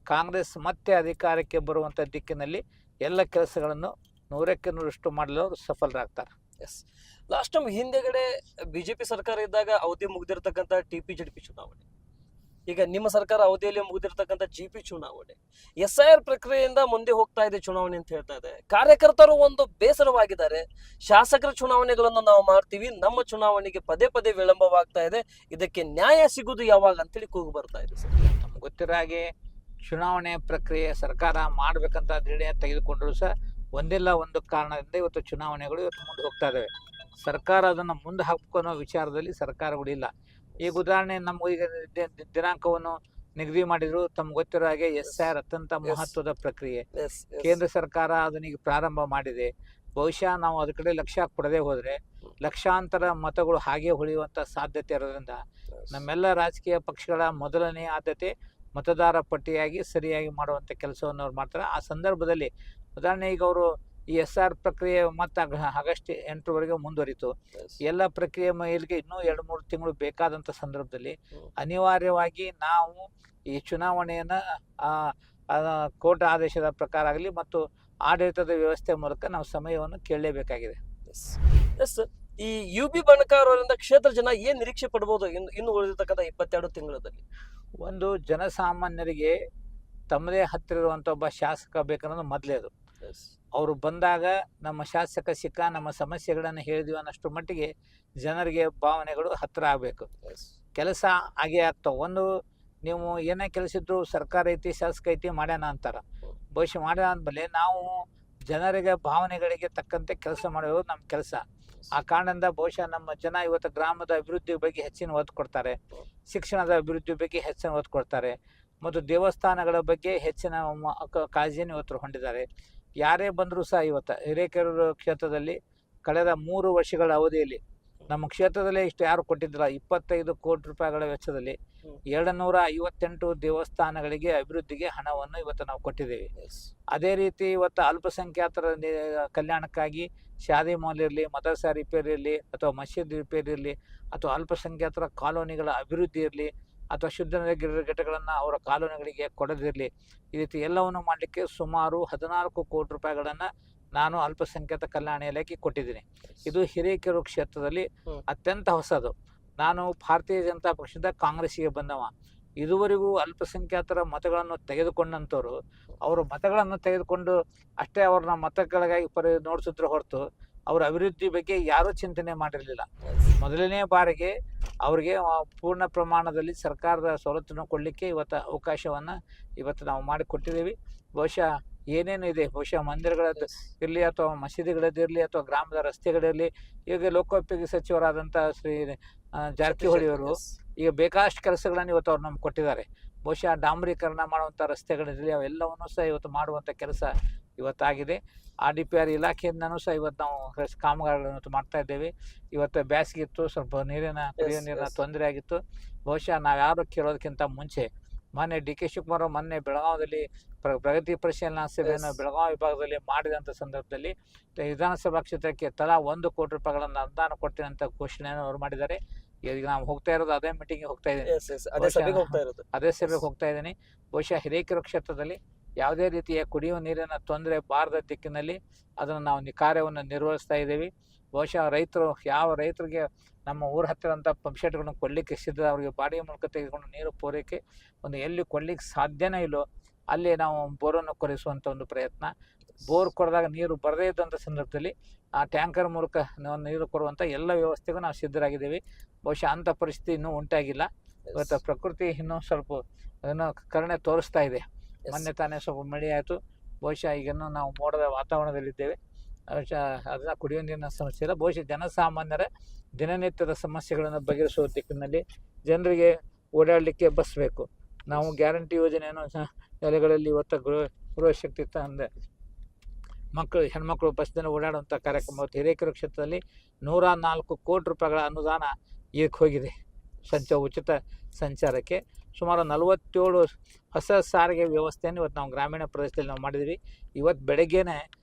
ಕಾಂಗ್ರೆಸ್ ಮತ್ತೆ ಅಧಿಕಾರಕ್ಕೆ ಬರುವಂಥ ದಿಕ್ಕಿನಲ್ಲಿ ಎಲ್ಲ ಕೆಲಸಗಳನ್ನು 100ಕ್ಕೆ 100ರಷ್ಟು ಮಾಡಲು ಅವರು ಸಫಲರಾಗ್ತಾರೆ. ಎಸ್, ಲಾಸ್ಟ್ ಟೈಮ್ ಹಿಂದೆಗಡೆ ಬಿಜೆಪಿ ಸರ್ಕಾರ ಇದ್ದಾಗ ಅವಧಿ ಮುಗಿದಿರ್ತಕ್ಕಂಥ TP-JDP ಚುನಾವಣೆ ಈಗ ನಿಮ್ಮ ಸರ್ಕಾರ ಅವಧಿಯಲ್ಲಿ ಮುಗಿದಿರ್ತಕ್ಕಂಥ GP ಚುನಾವಣೆ, SIR ಪ್ರಕ್ರಿಯೆಯಿಂದ ಮುಂದೆ ಹೋಗ್ತಾ ಇದೆ ಚುನಾವಣೆ ಅಂತ ಹೇಳ್ತಾ ಇದೆ. ಕಾರ್ಯಕರ್ತರು ಒಂದು ಬೇಸರವಾಗಿದ್ದಾರೆ. ಶಾಸಕರ ಚುನಾವಣೆಗಳನ್ನು ನಾವು ಮಾಡ್ತೀವಿ, ನಮ್ಮ ಚುನಾವಣೆಗೆ ಪದೇ ಪದೇ ವಿಳಂಬವಾಗ್ತಾ ಇದೆ, ಇದಕ್ಕೆ ನ್ಯಾಯ ಸಿಗುವುದು ಯಾವಾಗ ಅಂತೇಳಿ ಕೂಗು ಬರ್ತಾ ಇದೆ ಸರ್. ನಮ್ಗೆ ಗೊತ್ತಿರೋ ಹಾಗೆ ಚುನಾವಣೆ ಪ್ರಕ್ರಿಯೆ ಸರ್ಕಾರ ಮಾಡ್ಬೇಕಂತ ನಿರ್ಣಯ ತೆಗೆದುಕೊಂಡ್ರು ಸಹ ಒಂದಿಲ್ಲ ಒಂದು ಕಾರಣದಿಂದ ಇವತ್ತು ಚುನಾವಣೆಗಳು ಇವತ್ತು ಮುಂದೆ ಹೋಗ್ತಾ ಇದಾವೆ. ಸರ್ಕಾರ ಅದನ್ನು ಮುಂದೆ ಹಾಕೋ ವಿಚಾರದಲ್ಲಿ ಸರ್ಕಾರಗಳಿಲ್ಲ. ಈಗ ಉದಾಹರಣೆ ನಮ್ಗೆ ಈಗ ದಿನಾಂಕವನ್ನು ನಿಗದಿ ಮಾಡಿದ್ರು. ತಮ್ಗೆ ಗೊತ್ತಿರೋ ಹಾಗೆ SIR ಅತ್ಯಂತ ಮಹತ್ವದ ಪ್ರಕ್ರಿಯೆ. ಕೇಂದ್ರ ಸರ್ಕಾರ ಅದನ್ನೀಗ ಪ್ರಾರಂಭ ಮಾಡಿದೆ. ಬಹುಶಃ ನಾವು ಅದ್ರ ಕಡೆ ಲಕ್ಷ್ಯ ಕೊಡದೆ ಹೋದ್ರೆ ಲಕ್ಷಾಂತರ ಮತಗಳು ಹಾಗೆ ಉಳಿಯುವಂತ ಸಾಧ್ಯತೆ ಇರೋದ್ರಿಂದ ನಮ್ಮೆಲ್ಲ ರಾಜಕೀಯ ಪಕ್ಷಗಳ ಮೊದಲನೇ ಆದ್ಯತೆ ಮತದಾರ ಪಟ್ಟಿಯಾಗಿ ಸರಿಯಾಗಿ ಮಾಡುವಂತ ಕೆಲಸವನ್ನು ಅವ್ರು ಮಾಡ್ತಾರೆ. ಆ ಸಂದರ್ಭದಲ್ಲಿ ಉದಾಹರಣೆ ಈಗ ಅವರು ಈ SIR ಪ್ರಕ್ರಿಯೆ ಮತ್ತೆ ಆಗಸ್ಟ್ 8ರವರೆಗೆ ಮುಂದುವರಿತು. ಎಲ್ಲ ಪ್ರಕ್ರಿಯೆ ಮೈಲಿಗೆ ಇನ್ನೂ 2-3 ತಿಂಗಳು ಬೇಕಾದಂಥ ಸಂದರ್ಭದಲ್ಲಿ ಅನಿವಾರ್ಯವಾಗಿ ನಾವು ಈ ಚುನಾವಣೆಯನ್ನು ಕೋರ್ಟ್ ಆದೇಶದ ಪ್ರಕಾರ ಆಗಲಿ ಮತ್ತು ಆಡಳಿತದ ವ್ಯವಸ್ಥೆ ಮೂಲಕ ನಾವು ಸಮಯವನ್ನು ಕೇಳಲೇಬೇಕಾಗಿದೆ. ಎಸ್, ಈ UB ಬಣಕಾರ್ ಅವರಿಂದ ಕ್ಷೇತ್ರ ಜನ ಏನ್ ನಿರೀಕ್ಷೆ ಪಡ್ಬೋದು ಇನ್ನು ಉಳಿದಿರ್ತಕ್ಕಂಥ 22 ತಿಂಗಳಲ್ಲಿ? ಒಂದು ಜನಸಾಮಾನ್ಯರಿಗೆ ತಮ್ಮದೇ ಹತ್ತಿರ ಇರುವಂಥ ಒಬ್ಬ ಶಾಸಕ ಬೇಕನ್ನೋದು ಮೊದಲೇದು. ಅವರು ಬಂದಾಗ ನಮ್ಮ ಶಾಸಕ ಸಿಕ್ಕ ನಮ್ಮ ಸಮಸ್ಯೆಗಳನ್ನು ಹೇಳಿದ್ವಿ ಅನ್ನೋಷ್ಟು ಮಟ್ಟಿಗೆ ಜನರಿಗೆ ಭಾವನೆಗಳು ಹತ್ತಿರ ಆಗಬೇಕು. ಕೆಲಸ ಆಗೇ ಆಗ್ತಾವೆ. ಒಂದು ನೀವು ಏನೇ ಕೆಲಸ ಇದ್ರು ಸರ್ಕಾರ ಐತಿ ಶಾಸಕ ಐತಿ ಮಾಡ್ಯಾನ ಅಂತಾರ. ಬಹುಶಃ ಮಾಡ್ಯಾನ ಅಂದಮೇಲೆ ನಾವು ಜನರಿಗೆ ಭಾವನೆಗಳಿಗೆ ತಕ್ಕಂತೆ ಕೆಲಸ ಮಾಡೋದು ನಮ್ಮ ಕೆಲಸ. ಆ ಕಾರಣದಿಂದ ಬಹುಶಃ ನಮ್ಮ ಜನ ಇವತ್ತು ಗ್ರಾಮದ ಅಭಿವೃದ್ಧಿ ಬಗ್ಗೆ ಹೆಚ್ಚಿನ ಒತ್ತು ಕೊಡ್ತಾರೆ, ಶಿಕ್ಷಣದ ಅಭಿವೃದ್ಧಿ ಬಗ್ಗೆ ಹೆಚ್ಚಿನ ಒತ್ತು ಕೊಡ್ತಾರೆ ಮತ್ತು ದೇವಸ್ಥಾನಗಳ ಬಗ್ಗೆ ಹೆಚ್ಚಿನ ಕಾಳಜಿಯನ್ನು ಇವತ್ತು ಹೊಂದಿದ್ದಾರೆ. ಯಾರೇ ಬಂದರೂ ಸಹ ಇವತ್ತು ಹಿರೇಕೆರೂರು ಕ್ಷೇತ್ರದಲ್ಲಿ ಕಳೆದ 3 ವರ್ಷಗಳ ಅವಧಿಯಲ್ಲಿ ನಮ್ಮ ಕ್ಷೇತ್ರದಲ್ಲೇ ಇಷ್ಟು ಯಾರು ಕೊಟ್ಟಿದ್ದಿಲ್ಲ. 25 ಕೋಟಿ ರೂಪಾಯಿಗಳ ವೆಚ್ಚದಲ್ಲಿ 258 ದೇವಸ್ಥಾನಗಳಿಗೆ ಅಭಿವೃದ್ಧಿಗೆ ಹಣವನ್ನು ಇವತ್ತು ನಾವು ಕೊಟ್ಟಿದ್ದೇವೆ. ಅದೇ ರೀತಿ ಇವತ್ತು ಅಲ್ಪಸಂಖ್ಯಾತರ ಕಲ್ಯಾಣಕ್ಕಾಗಿ ಶಾದಿ ಮಾಲ್ ಇರಲಿ, ಮದರಸಾ ರಿಪೇರಿ ಇರಲಿ ಅಥವಾ ಮಸೀದಿ ರಿಪೇರಿ ಇರಲಿ ಅಥವಾ ಅಲ್ಪಸಂಖ್ಯಾತರ ಕಾಲೋನಿಗಳ ಅಭಿವೃದ್ಧಿ ಇರಲಿ ಅಥವಾ ಶುದ್ಧ ನೀರಿನ ಘಟಕಗಳನ್ನು ಅವರ ಕಾಲೋನಿಗಳಿಗೆ ಕೊಡದಿರಲಿ, ಈ ರೀತಿ ಎಲ್ಲವನ್ನು ಮಾಡಲಿಕ್ಕೆ ಸುಮಾರು 14 ಕೋಟಿ ರೂಪಾಯಿಗಳನ್ನು ನಾನು ಅಲ್ಪಸಂಖ್ಯಾತ ಕಲ್ಯಾಣ ಇಲಾಖೆ ಕೊಟ್ಟಿದ್ದೀನಿ. ಇದು ಹಿರೇಕೆರೂರು ಕ್ಷೇತ್ರದಲ್ಲಿ ಅತ್ಯಂತ ಹೊಸದು. ನಾನು ಭಾರತೀಯ ಜನತಾ ಪಕ್ಷದಿಂದ ಕಾಂಗ್ರೆಸ್ಸಿಗೆ ಬಂದವ. ಇದುವರೆಗೂ ಅಲ್ಪಸಂಖ್ಯಾತರ ಮತಗಳನ್ನು ತೆಗೆದುಕೊಂಡಂಥವ್ರು ಅವರು ಮತಗಳನ್ನು ತೆಗೆದುಕೊಂಡು ಅಷ್ಟೇ ಅವ್ರನ್ನ ಮತಗಳಿಗಾಗಿ ನೋಡಿಸಿದ್ರು ಹೊರತು ಅವರ ಅಭಿವೃದ್ಧಿ ಬಗ್ಗೆ ಯಾರೂ ಚಿಂತನೆ ಮಾಡಿರಲಿಲ್ಲ. ಮೊದಲನೇ ಬಾರಿಗೆ ಅವರಿಗೆ ಪೂರ್ಣ ಪ್ರಮಾಣದಲ್ಲಿ ಸರ್ಕಾರದ ಸವಲತ್ತನ್ನು ಕೊಡಲಿಕ್ಕೆ ಇವತ್ತು ಅವಕಾಶವನ್ನು ಇವತ್ತು ನಾವು ಮಾಡಿಕೊಟ್ಟಿದ್ದೀವಿ. ಬಹುಶಃ ಏನೇನು ಇದೆ, ಬಹುಶಃ ಮಂದಿರಗಳದ್ದು ಇರಲಿ ಅಥವಾ ಮಸೀದಿಗಳದ್ದಿರಲಿ ಅಥವಾ ಗ್ರಾಮದ ರಸ್ತೆಗಳಿರಲಿ, ಈಗ ಲೋಕೋಪಯೋಗಿ ಸಚಿವರಾದಂಥ ಶ್ರೀ ಜಾರಕಿಹೊಳಿ ಅವರು ಈಗ ಬೇಕಾದಷ್ಟು ಕೆಲಸಗಳನ್ನು ಇವತ್ತು ಅವ್ರು ನಮ್ಗೆ ಕೊಟ್ಟಿದ್ದಾರೆ. ಬಹುಶಃ ಡಾಂಬರೀಕರಣ ಮಾಡುವಂಥ ರಸ್ತೆಗಳಿರಲಿ ಅವೆಲ್ಲವನ್ನೂ ಸಹ ಇವತ್ತು ಮಾಡುವಂಥ ಕೆಲಸ ಇವತ್ತಾಗಿದೆ. RDPR ಇಲಾಖೆಯಿಂದನೂ ಸಹ ಇವತ್ತು ನಾವು ಕಾಮಗಾರಿಗಳನ್ನು ಮಾಡ್ತಾ ಇದ್ದೇವೆ. ಇವತ್ತು ಬೇಸಿಗೆ ಇತ್ತು, ಸ್ವಲ್ಪ ಕುಡಿಯೋ ನೀರಿನ ತೊಂದರೆ ಆಗಿತ್ತು. ಬಹುಶಃ ನಾವು ಯಾರು ಕೇಳೋದಕ್ಕಿಂತ ಮುಂಚೆ ಮೊನ್ನೆ DK ಶಿವಕುಮಾರ್ ಮೊನ್ನೆ ಬೆಳಗಾವಿಯಲ್ಲಿ ಪ್ರಗತಿ ಪರಿಶೀಲನಾ ಸಭೆಯನ್ನು ಬೆಳಗಾವಿ ವಿಭಾಗದಲ್ಲಿ ಮಾಡಿದಂಥ ಸಂದರ್ಭದಲ್ಲಿ ವಿಧಾನಸಭಾ ಕ್ಷೇತ್ರಕ್ಕೆ ತಲಾ 1 ಕೋಟಿ ರೂಪಾಯಿಗಳನ್ನು ಅನುದಾನ ಕೊಡ್ತೀನಿ ಅಂತ ಘೋಷಣೆಯನ್ನು ಅವರು ಮಾಡಿದ್ದಾರೆ. ಈಗ ನಾವು ಹೋಗ್ತಾ ಇರೋದು ಅದೇ ಮೀಟಿಂಗ್ಗೆ ಹೋಗ್ತಾ ಇದ್ದೀನಿ, ಅದೇ ಸಭೆಗೆ ಹೋಗ್ತಾ ಇದ್ದೀನಿ. ಬಹುಶಃ ಹಿರೇಕೆರೂರು ಕ್ಷೇತ್ರದಲ್ಲಿ ಯಾವುದೇ ರೀತಿಯ ಕುಡಿಯುವ ನೀರಿನ ತೊಂದರೆ ಬಾರದ ದಿಕ್ಕಿನಲ್ಲಿ ಅದನ್ನು ನಾವು ಕಾರ್ಯವನ್ನು ನಿರ್ವಹಿಸ್ತಾ ಇದ್ದೀವಿ. ಬಹುಶಃ ರೈತರು ಯಾವ ರೈತರಿಗೆ ನಮ್ಮ ಊರ ಹತ್ತಿರ ಅಂತ ಪಂಪ್ಸೆಟ್ಗಳನ್ನು ಕೊಡಲಿಕ್ಕೆ ಸಿದ್ಧ, ಅವರಿಗೆ ಬಾಡಿಗೆ ಮೂಲಕ ತೆಗೆದುಕೊಂಡು ನೀರು ಪೂರೈಕೆ ಒಂದು ಎಲ್ಲಿ ಕೊಡಲಿಕ್ಕೆ ಸಾಧ್ಯನೇ ಇಲ್ಲೋ ಅಲ್ಲಿ ನಾವು ಬೋರನ್ನು ಕೊರೆಸುವಂಥ ಒಂದು ಪ್ರಯತ್ನ. ಬೋರ್ ಕೊರೆದಾಗ ನೀರು ಬರದೇ ಇದ್ದಂಥ ಸಂದರ್ಭದಲ್ಲಿ ಆ ಟ್ಯಾಂಕರ್ ಮೂಲಕ ನೀರು ಕೊಡುವಂಥ ಎಲ್ಲ ವ್ಯವಸ್ಥೆಗೂ ನಾವು ಸಿದ್ಧರಾಗಿದ್ದೀವಿ. ಬಹುಶಃ ಅಂಥ ಪರಿಸ್ಥಿತಿ ಇನ್ನೂ ಉಂಟಾಗಿಲ್ಲ. ಇವತ್ತು ಪ್ರಕೃತಿ ಇನ್ನೂ ಸ್ವಲ್ಪ ಅದನ್ನು ಕರುಣೆ ತೋರಿಸ್ತಾ ಇದೆ. ಮೊನ್ನೆ ತಾನೇ ಸ್ವಲ್ಪ ಮಳೆ ಆಯಿತು. ಬಹುಶಃ ಈಗಿನ್ನೂ ನಾವು ಮೋಡದ ವಾತಾವರಣದಲ್ಲಿದ್ದೇವೆ. ಅದನ್ನ ಕುಡಿಯುವ ನೀರಿನ ಸಮಸ್ಯೆ ಇಲ್ಲ. ಬಹುಶಃ ಜನಸಾಮಾನ್ಯರ ದಿನನಿತ್ಯದ ಸಮಸ್ಯೆಗಳನ್ನು ಬಗೆಹರಿಸುವ ದಿಕ್ಕಿನಲ್ಲಿ ಜನರಿಗೆ ಓಡಾಡಲಿಕ್ಕೆ ಬಸ್ ಬೇಕು. ನಾವು ಗ್ಯಾರಂಟಿ ಯೋಜನೆಯನ್ನು ಶಾಲೆಗಳಲ್ಲಿ ಇವತ್ತು ಗೃಹಶಕ್ತಿ ತಂದೆ ಹೆಣ್ಮಕ್ಳು ಬಸ್ನಲ್ಲಿ ಓಡಾಡುವಂಥ ಕಾರ್ಯಕ್ರಮ ಹಿರೇಕೆರೂರು ಕ್ಷೇತ್ರದಲ್ಲಿ 104 ಕೋಟಿ ರೂಪಾಯಿಗಳ ಅನುದಾನ ಇದಕ್ಕೆ ಹೋಗಿದೆ. ಉಚಿತ ಸಂಚಾರಕ್ಕೆ ಸುಮಾರು 47 ಹೊಸ ಸಾರಿಗೆ ವ್ಯವಸ್ಥೆಯನ್ನು ಇವತ್ತು ನಾವು ಗ್ರಾಮೀಣ ಪ್ರದೇಶದಲ್ಲಿ ನಾವು ಮಾಡಿದ್ದೀವಿ. ಇವತ್ತು ಬೆಳಗ್ಗೆನೇ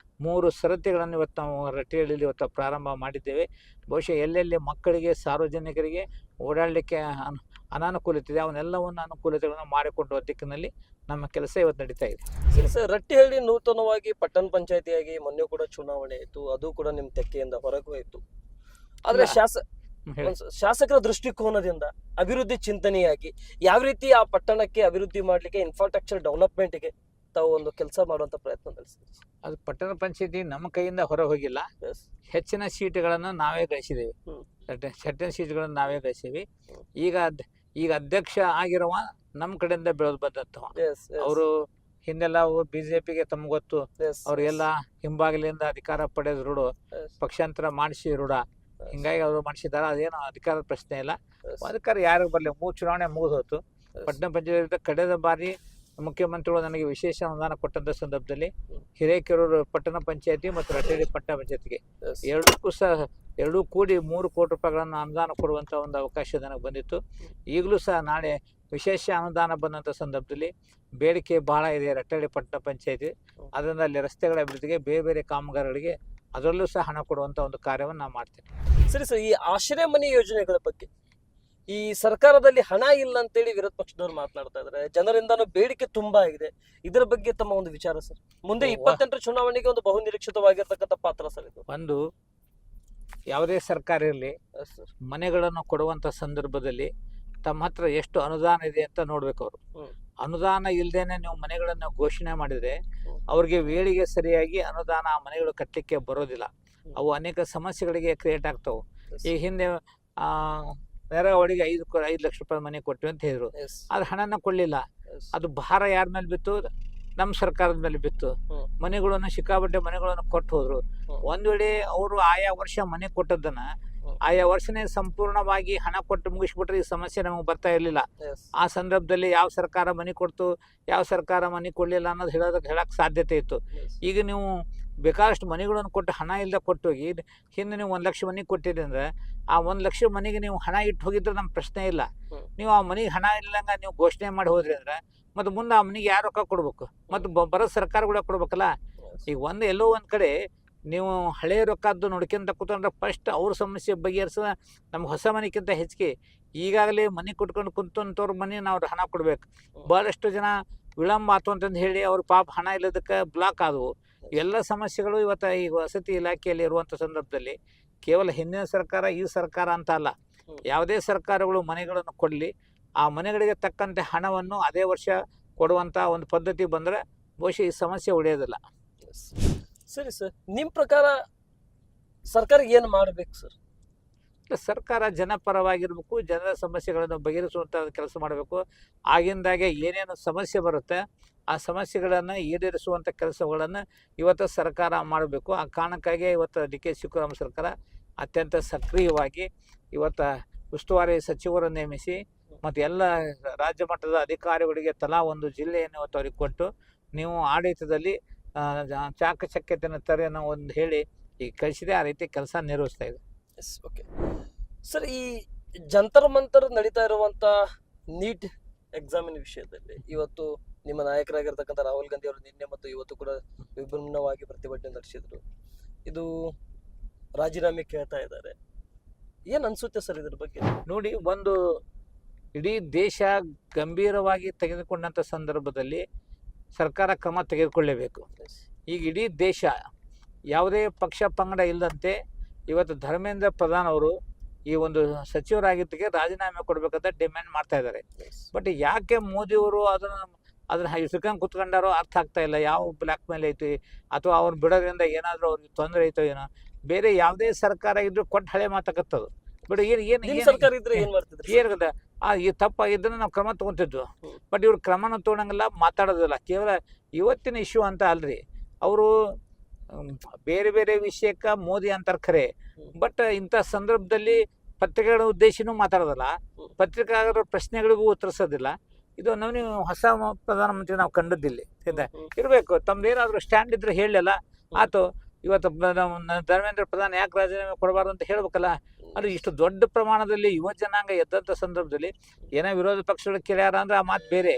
3 ಸರತಿಗಳನ್ನು ಇವತ್ತು ನಾವು ರಟ್ಟಿಹಳ್ಳಿಯಲ್ಲಿ ಇವತ್ತು ಪ್ರಾರಂಭ ಮಾಡಿದ್ದೇವೆ. ಬಹುಶಃ ಎಲ್ಲೆಲ್ಲಿ ಮಕ್ಕಳಿಗೆ ಸಾರ್ವಜನಿಕರಿಗೆ ಓಡಾಡಲಿಕ್ಕೆ ಅನಾನುಕೂಲತೆ ಇದೆ ಅವನ್ನೆಲ್ಲವನ್ನು ಅನುಕೂಲತೆಗಳನ್ನು ಮಾಡಿಕೊಡುವ ದಿಕ್ಕಿನಲ್ಲಿ ನಮ್ಮ ಕೆಲಸ ಇವತ್ತು ನಡೀತಾ ಇದೆ. ಸರ್, ರಟ್ಟಿಹಳ್ಳಿ ನೂತನವಾಗಿ ಪಟ್ಟಣ ಪಂಚಾಯತಿಯಾಗಿ ಮೊನ್ನೆ ಕೂಡ ಚುನಾವಣೆ ಆಯಿತು, ಅದು ಕೂಡ ನಿಮ್ಮ ತೆಕ್ಕೆಯಿಂದ ಹೊರಗೆ ಹೋಯಿತು. ಆದರೆ ಹೇಳಿ. ಒಂದು ಶಾಸಕರ ದೃಷ್ಟಿಕೋನದಿಂದ ಅಭಿವೃದ್ಧಿ ಚಿಂತನೆಯಾಗಿ ಯಾವ ರೀತಿ ಆ ಪಟ್ಟಣಕ್ಕೆ ಅಭಿವೃದ್ಧಿ ಮಾಡ್ಲಿಕ್ಕೆ ಇನ್ಫ್ರಾಸ್ಟ್ರಕ್ಚರ್ ಡೆವಲಪ್ಮೆಂಟ್ಗೆ ತಾವು ಒಂದು ಕೆಲಸ ಮಾಡುವಂತ ಪ್ರಯತ್ನ ನಡೆಸಿದ್ರಿ. ಅದು ಪಟ್ಟಣ ಪಂಚಾಯತಿ ನಮ್ಮ ಕೈಯಿಂದ ಹೊರ ಹೋಗಿಲ್ಲ. Yes. ಹೆಚ್ಚಿನ ಸೀಟ್ಗಳನ್ನು ನಾವೇ ಗಳಿಸಿದ್ದೇವೆ. ಹ್ಮ್. ಹೆಚ್ಚಿನ ಸೀಟ್ಗಳನ್ನು ನಾವೇ ಗಳಿಸಿವಿ. ಹ್ಮ್. ಈಗ ಅಧ್ಯಕ್ಷ ಆಗಿರುವ ನಮ್ಮ ಕಡೆಯಿಂದ ಬೆಳೆದು ಬಂದಂತವ. Yes, yes, ಅವರು ಹಿಂದೆಲ್ಲ ಬಿಜೆಪಿಗೆ ತಮ್ಗೆ ಗೊತ್ತು. yes, ಅವ್ರಿಗೆಲ್ಲ ಹಿಂಬಾಗಿಲಿಂದ ಅಧಿಕಾರ ಪಡೆದ ರೂಢು, yes, ಪಕ್ಷಾಂತರ ಮಾಡಿಸಿ ರೂಢ. yes, ಹಿಂಗಾಗಿ ಅವರು ಮಾಡಿಸಿದಾರ. ಅದೇನು ಅಧಿಕಾರದ ಪ್ರಶ್ನೆ ಇಲ್ಲ. yes, ಅಧಿಕಾರ ಯಾರಿಗೆ ಬರಲಿ, 3 ಚುನಾವಣೆ ಮುಗಿದು ಹೋಯ್ತು. yes. ಪಟ್ಟಣ ಪಂಚಾಯತ್ ಕಳೆದ ಬಾರಿ ಮುಖ್ಯಮಂತ್ರಿಗಳು ನನಗೆ ವಿಶೇಷ ಅನುದಾನ ಕೊಟ್ಟಂತ ಸಂದರ್ಭದಲ್ಲಿ ಹಿರೇಕೆರೂರು ಪಟ್ಟಣ ಪಂಚಾಯತಿ ಮತ್ತು ರಟ್ಟೇಡಿ ಪಟ್ಟಣ ಪಂಚಾಯತಿಗೆ Yes. ಎರಡೂ ಕೂಡಿ 3 ಕೋಟಿ ರೂಪಾಯಿಗಳನ್ನು ಅನುದಾನ ಕೊಡುವಂತ ಒಂದು ಅವಕಾಶ ನನಗೆ ಬಂದಿತ್ತು. ಈಗಲೂ ಸಹ ನಾಳೆ ವಿಶೇಷ ಅನುದಾನ ಬಂದಂತ ಸಂದರ್ಭದಲ್ಲಿ ಬೇಡಿಕೆ ಬಹಳ ಇದೆ ರಟ್ಟೇಡಿ ಪಟ್ಟಣ ಪಂಚಾಯತಿ. ಅದರಿಂದ ಅಲ್ಲಿ ರಸ್ತೆಗಳ ಅಭಿವೃದ್ಧಿಗೆ ಬೇರೆ ಬೇರೆ ಕಾಮಗಾರಿಗಳಿಗೆ ಅದರಲ್ಲೂ ಸಹ ಹಣ ಕೊಡುವಂತ ಒಂದು ಕಾರ್ಯವನ್ನು ನಾವು ಮಾಡ್ತೇವೆ. ಸರಿ ಸರ್, ಈ ಆಶ್ರಯ ಮನೆ ಯೋಜನೆಗಳ ಬಗ್ಗೆ ಈ ಸರ್ಕಾರದಲ್ಲಿ ಹಣ ಇಲ್ಲ ಅಂತೇಳಿ ವಿರೋಧ ಪಕ್ಷದವ್ರು ಮಾತನಾಡ್ತಾ ಇದ್ದಾರೆ. ಜನರಿಂದಾನು ಬೇಡಿಕೆ ತುಂಬಾ ಇದೆ. ಇದರ ಬಗ್ಗೆ ತಮ್ಮ ಒಂದು ವಿಚಾರ ಸರ್. ಮುಂದೆ 28ರ ಚುನಾವಣೆಗೆ ಒಂದು ಬಹು ನಿರೀಕ್ಷಿತವಾಗಿರ್ತಕ್ಕಂಥ ಪಾತ್ರ ಸರ್ ಇದು. ಒಂದು ಯಾವುದೇ ಸರ್ಕಾರ ಇರಲಿ, Yes, sir. ಮನೆಗಳನ್ನು ಕೊಡುವಂತ ಸಂದರ್ಭದಲ್ಲಿ ತಮ್ಮ ಹತ್ರ ಎಷ್ಟು ಅನುದಾನ ಇದೆ ಅಂತ ನೋಡ್ಬೇಕು ಅವರು. ಹ್ಮ್. ಅನುದಾನ ಇಲ್ದೇನೆ ನೀವು ಮನೆಗಳನ್ನು ಘೋಷಣೆ ಮಾಡಿದ್ರೆ ಹ್ಮ್. ಅವ್ರಿಗೆ ವೇಳೆಗೆ ಸರಿಯಾಗಿ ಅನುದಾನ ಆ ಮನೆಗಳು ಕಟ್ಟಲಿಕ್ಕೆ ಬರೋದಿಲ್ಲ. ಅವು ಅನೇಕ ಸಮಸ್ಯೆಗಳಿಗೆ ಕ್ರಿಯೇಟ್ ಆಗ್ತಾವೆ. Yes. ಈಗ ಹಿಂದೆ ನೆರವಳಿಗೆ 5 ಲಕ್ಷ ರೂಪಾಯಿ ಮನೆ ಕೊಟ್ಟಿವಿ ಅಂತ ಹೇಳಿದ್ರು. Yes, ಅದು ಹಣನ ಕೊಡ್ಲಿಲ್ಲ. yes. ಅದು ಭಾರ ಯಾರ ಮೇಲೆ ಬಿತ್ತು? ನಮ್ಮ ಸರ್ಕಾರದ ಮೇಲೆ ಬಿತ್ತು. ಹ್ಮ್. ಮನೆಗಳನ್ನು ಸಿಕ್ಕಾಪಟ್ಟೆ ಮನೆಗಳನ್ನು ಕೊಟ್ಟು ಹೋದ್ರು. ಹ್ಮ್. ಒಂದ್ ವೇಳೆ ಅವರು ಆಯಾ ವರ್ಷ ಮನೆ ಕೊಟ್ಟದ್ದನ್ನ ಆಯಾ ವರ್ಷನೇ ಸಂಪೂರ್ಣವಾಗಿ ಹಣ ಕೊಟ್ಟು ಮುಗಿಸ್ಬಿಟ್ರೆ ಈ ಸಮಸ್ಯೆ ನಮಗೆ ಬರ್ತಾ ಇರಲಿಲ್ಲ. Yes. ಆ ಸಂದರ್ಭದಲ್ಲಿ ಯಾವ ಸರ್ಕಾರ ಮನೆ ಕೊಡ್ತು, ಯಾವ ಸರ್ಕಾರ ಮನೆ ಕೊಡ್ಲಿಲ್ಲ ಅನ್ನೋದು ಹೇಳಕ್ ಸಾಧ್ಯತೆ ಇತ್ತು. Yes. ಈಗ ನೀವು ಬೇಕಾದಷ್ಟು ಮನೆಗಳನ್ನು ಕೊಟ್ಟು ಹಣ ಇಲ್ಲದೆ ಕೊಟ್ಟೋಗಿ ಹಿಂದೆ ನೀವು 1 ಲಕ್ಷ ಮನೆ ಕೊಟ್ಟಿರಿ ಅಂದ್ರೆ ಆ 1 ಲಕ್ಷ ಮನೆಗೆ ನೀವು ಹಣ ಇಟ್ಟು ಹೋಗಿದ್ರೆ ನಮ್ಮ ಪ್ರಶ್ನೆ ಇಲ್ಲ. ನೀವು ಆ ಮನೆಗೆ ಹಣ ಇಲ್ಲಂಗ ನೀವು ಘೋಷಣೆ ಮಾಡಿ ಹೋದ್ರಿ ಅಂದ್ರೆ ಮತ್ತೆ ಮುಂದೆ ಆ ಮನೆಗೆ ಯಾರು ರೊಕ್ಕ ಕೊಡ್ಬೇಕು? ಮತ್ತು ಬರೋ ಸರ್ಕಾರಗಳ ಕೊಡ್ಬೇಕಲ್ಲ. ಈಗ ಎಲ್ಲೋ ಒಂದ್ ಕಡೆ ನೀವು ಹಳೆ ರೊಕ್ಕದ್ದು ನೋಡ್ಕೊಂತ ಕೂತ್ಕೊಂಡ್ರೆ ಫಸ್ಟ್ ಅವ್ರ ಸಮಸ್ಯೆ ಬಗೆಹರಿಸ ನಮ್ಗೆ ಹೊಸ ಮನೆಗಿಂತ ಹೆಚ್ಚಿಗೆ ಈಗಾಗಲೇ ಮನೆ ಕೊಟ್ಕೊಂಡು ಕುಂತಂತವ್ರ ಮನೆ ನಾವು ಹಣ ಕೊಡ್ಬೇಕು. ಬಹಳಷ್ಟು ಜನ ವಿಳಂಬ ಆತು ಅಂತಂದು ಹೇಳಿ ಅವ್ರ ಪಾಪ ಹಣ ಇಲ್ಲದಕ್ಕೆ ಬ್ಲಾಕ್ ಆದವು. ಎಲ್ಲ ಸಮಸ್ಯೆಗಳು ಇವತ್ತು ಈಗ ವಸತಿ ಇಲಾಖೆಯಲ್ಲಿ ಇರುವಂಥ ಸಂದರ್ಭದಲ್ಲಿ ಕೇವಲ ಹಿಂದಿನ ಸರ್ಕಾರ ಈ ಸರ್ಕಾರ ಅಂತ ಅಲ್ಲ, ಯಾವುದೇ ಸರ್ಕಾರಗಳು ಮನೆಗಳನ್ನು ಕೊಡಲಿ, ಆ ಮನೆಗಳಿಗೆ ತಕ್ಕಂತೆ ಹಣವನ್ನು ಅದೇ ವರ್ಷ ಕೊಡುವಂಥ ಒಂದು ಪದ್ಧತಿ ಬಂದರೆ ಬಹುಶಃ ಈ ಸಮಸ್ಯೆ ಉಳಿಯೋದಿಲ್ಲ. ಸರಿ ಸರ್, ನಿಮ್ಮ ಪ್ರಕಾರ ಸರ್ಕಾರ ಏನು ಮಾಡಬೇಕು ಸರ್? ಸರ್ಕಾರ ಜನಪರವಾಗಿರ್ಬೇಕು, ಜನರ ಸಮಸ್ಯೆಗಳನ್ನು ಬಗೆಹರಿಸುವಂಥ ಕೆಲಸ ಮಾಡಬೇಕು. ಆಗಿಂದಾಗೆ ಏನೇನು ಸಮಸ್ಯೆ ಬರುತ್ತೆ ಆ ಸಮಸ್ಯೆಗಳನ್ನು ಈಡೇರಿಸುವಂಥ ಕೆಲಸಗಳನ್ನು ಇವತ್ತು ಸರ್ಕಾರ ಮಾಡಬೇಕು. ಆ ಕಾರಣಕ್ಕಾಗಿ ಇವತ್ತು ಡಿ.ಕೆ. ಶಿವಕುಮಾರ್ ಸರ್ಕಾರ ಅತ್ಯಂತ ಸಕ್ರಿಯವಾಗಿ ಇವತ್ತು ಉಸ್ತುವಾರಿ ಸಚಿವರನ್ನು ನೇಮಿಸಿ ಮತ್ತು ಎಲ್ಲ ರಾಜ್ಯ ಮಟ್ಟದ ಅಧಿಕಾರಿಗಳಿಗೆ ತಲಾ ಒಂದು ಜಿಲ್ಲೆಯನ್ನು ಇವತ್ತು ಅವ್ರಿಗೆ ಕೊಟ್ಟು ನೀವು ಆಡಳಿತದಲ್ಲಿ ಚಾಕಚಕ್ಯತೆಯನ್ನು ತರಿ ಅನ್ನೋ ಒಂದು ಹೇಳಿ ಈಗ ಕಳಿಸಿದೆ. ಆ ರೀತಿ ಕೆಲಸ ನಿರ್ವಹಿಸ್ತಾ ಇದೆ. ಓಕೆ ಸರ್, ಈ ಜಂತರ್ ಮಂತರ್ ನಡೀತಾ ಇರುವಂತ ನೀಟ್ ಎಕ್ಸಾಮಿನ ವಿಷಯದಲ್ಲಿ ಇವತ್ತು ನಿಮ್ಮ ನಾಯಕರಾಗಿರ್ತಕ್ಕಂಥ ರಾಹುಲ್ ಗಾಂಧಿ ಅವರು ನಿನ್ನೆ ಮತ್ತು ಇವತ್ತು ಕೂಡ ವಿಭಿನ್ನವಾಗಿ ಪ್ರತಿಭಟನೆ ನಡೆಸಿದ್ರು. ಇದು ರಾಜೀನಾಮೆ ಕೇಳ್ತಾ ಇದ್ದಾರೆ. ಏನ್ ಅನ್ಸುತ್ತೆ ಸರ್ ಇದ್ರ ಬಗ್ಗೆ? ನೋಡಿ, ಒಂದು ಇಡೀ ದೇಶ ಗಂಭೀರವಾಗಿ ತೆಗೆದುಕೊಂಡಂಥ ಸಂದರ್ಭದಲ್ಲಿ ಸರ್ಕಾರ ಕ್ರಮ ತೆಗೆದುಕೊಳ್ಳಲೇಬೇಕು. ಈಗ ಇಡೀ ದೇಶ ಯಾವುದೇ ಪಕ್ಷ ಪಂಗಡ ಇಲ್ಲದಂತೆ ಇವತ್ತು ಧರ್ಮೇಂದ್ರ ಪ್ರಧಾನ್ ಅವರು ಈ ಒಂದು ಸಚಿವರಾಗಿದ್ದಕ್ಕೆ ರಾಜೀನಾಮೆ ಕೊಡಬೇಕಂತ ಡಿಮ್ಯಾಂಡ್ ಮಾಡ್ತಾ ಇದ್ದಾರೆ. ಬಟ್ ಯಾಕೆ ಮೋದಿಯವರು ಅದನ್ನ ಇಸ್ಕೊಂಡು ಕುತ್ಕೊಂಡಾರೋ ಅರ್ಥ ಆಗ್ತಾ ಇಲ್ಲ. ಯಾವ ಬ್ಲ್ಯಾಕ್ ಮೇಲ್ ಐತಿ ಅಥವಾ ಅವ್ರು ಬಿಡೋದ್ರಿಂದ ಏನಾದರೂ ಅವ್ರಿಗೆ ತೊಂದರೆ ಐತೋ ಏನೋ. ಬೇರೆ ಯಾವುದೇ ಸರ್ಕಾರ ಇದ್ರೂ ಕೊಟ್ಟು ಹಳೆ ಮಾತಾಕತ್ತದು. ಬಟ್ ಸರ್ಕಾರ ಇದ್ರೆ ಏನ್ ಮಾಡ್ತಿದ್ರಿ? ಏನಿದೆ ಈ ತಪ್ಪಾಗಿದ್ದನ್ನು ನಾವು ಕ್ರಮ ತಗೊಂತಿದ್ವು. ಬಟ್ ಇವ್ರು ಕ್ರಮನ ತೊಗೊಳಂಗಿಲ್ಲ, ಮಾತಾಡೋದಿಲ್ಲ. ಕೇವಲ ಇವತ್ತಿನ ಇಶ್ಯೂ ಅಂತ ಅಲ್ರಿ, ಅವರು ಬೇರೆ ಬೇರೆ ವಿಷಯಕ್ಕೆ ಮೋದಿ ಅಂತಾರೆ ಖರೆ. ಬಟ್ ಇಂಥ ಸಂದರ್ಭದಲ್ಲಿ ಪತ್ರಿಕೆಗಳ ಉದ್ದೇಶನೂ ಮಾತಾಡೋದಿಲ್ಲ, ಪತ್ರಿಕಾರರ ಪ್ರಶ್ನೆಗಳಿಗೂ ಉತ್ತರಿಸೋದಿಲ್ಲ. ಇದು ನೀವು ಹೊಸ ಪ್ರಧಾನಮಂತ್ರಿ ನಾವು ಕಂಡದ್ದಿಲ್ಲ. ಇರಬೇಕು, ತಮ್ದೇನಾದ್ರೂ ಸ್ಟ್ಯಾಂಡ್ ಇದ್ರೆ ಹೇಳಲ್ಲ ಆತು. ಇವತ್ತು ಧರ್ಮೇಂದ್ರ ಪ್ರಧಾನ್ ಯಾಕೆ ರಾಜೀನಾಮೆ ಕೊಡಬಾರ್ದು ಅಂತ ಹೇಳ್ಬೇಕಲ್ಲ. ಅದು ಇಷ್ಟು ದೊಡ್ಡ ಪ್ರಮಾಣದಲ್ಲಿ ಯುವ ಜನಾಂಗ ಎದ್ದಂಥ ಸಂದರ್ಭದಲ್ಲಿ ಏನೋ ವಿರೋಧ ಪಕ್ಷಗಳು ಕೇಳ್ಯಾರ ಅಂದ್ರೆ ಆ ಮಾತು ಬೇರೆ.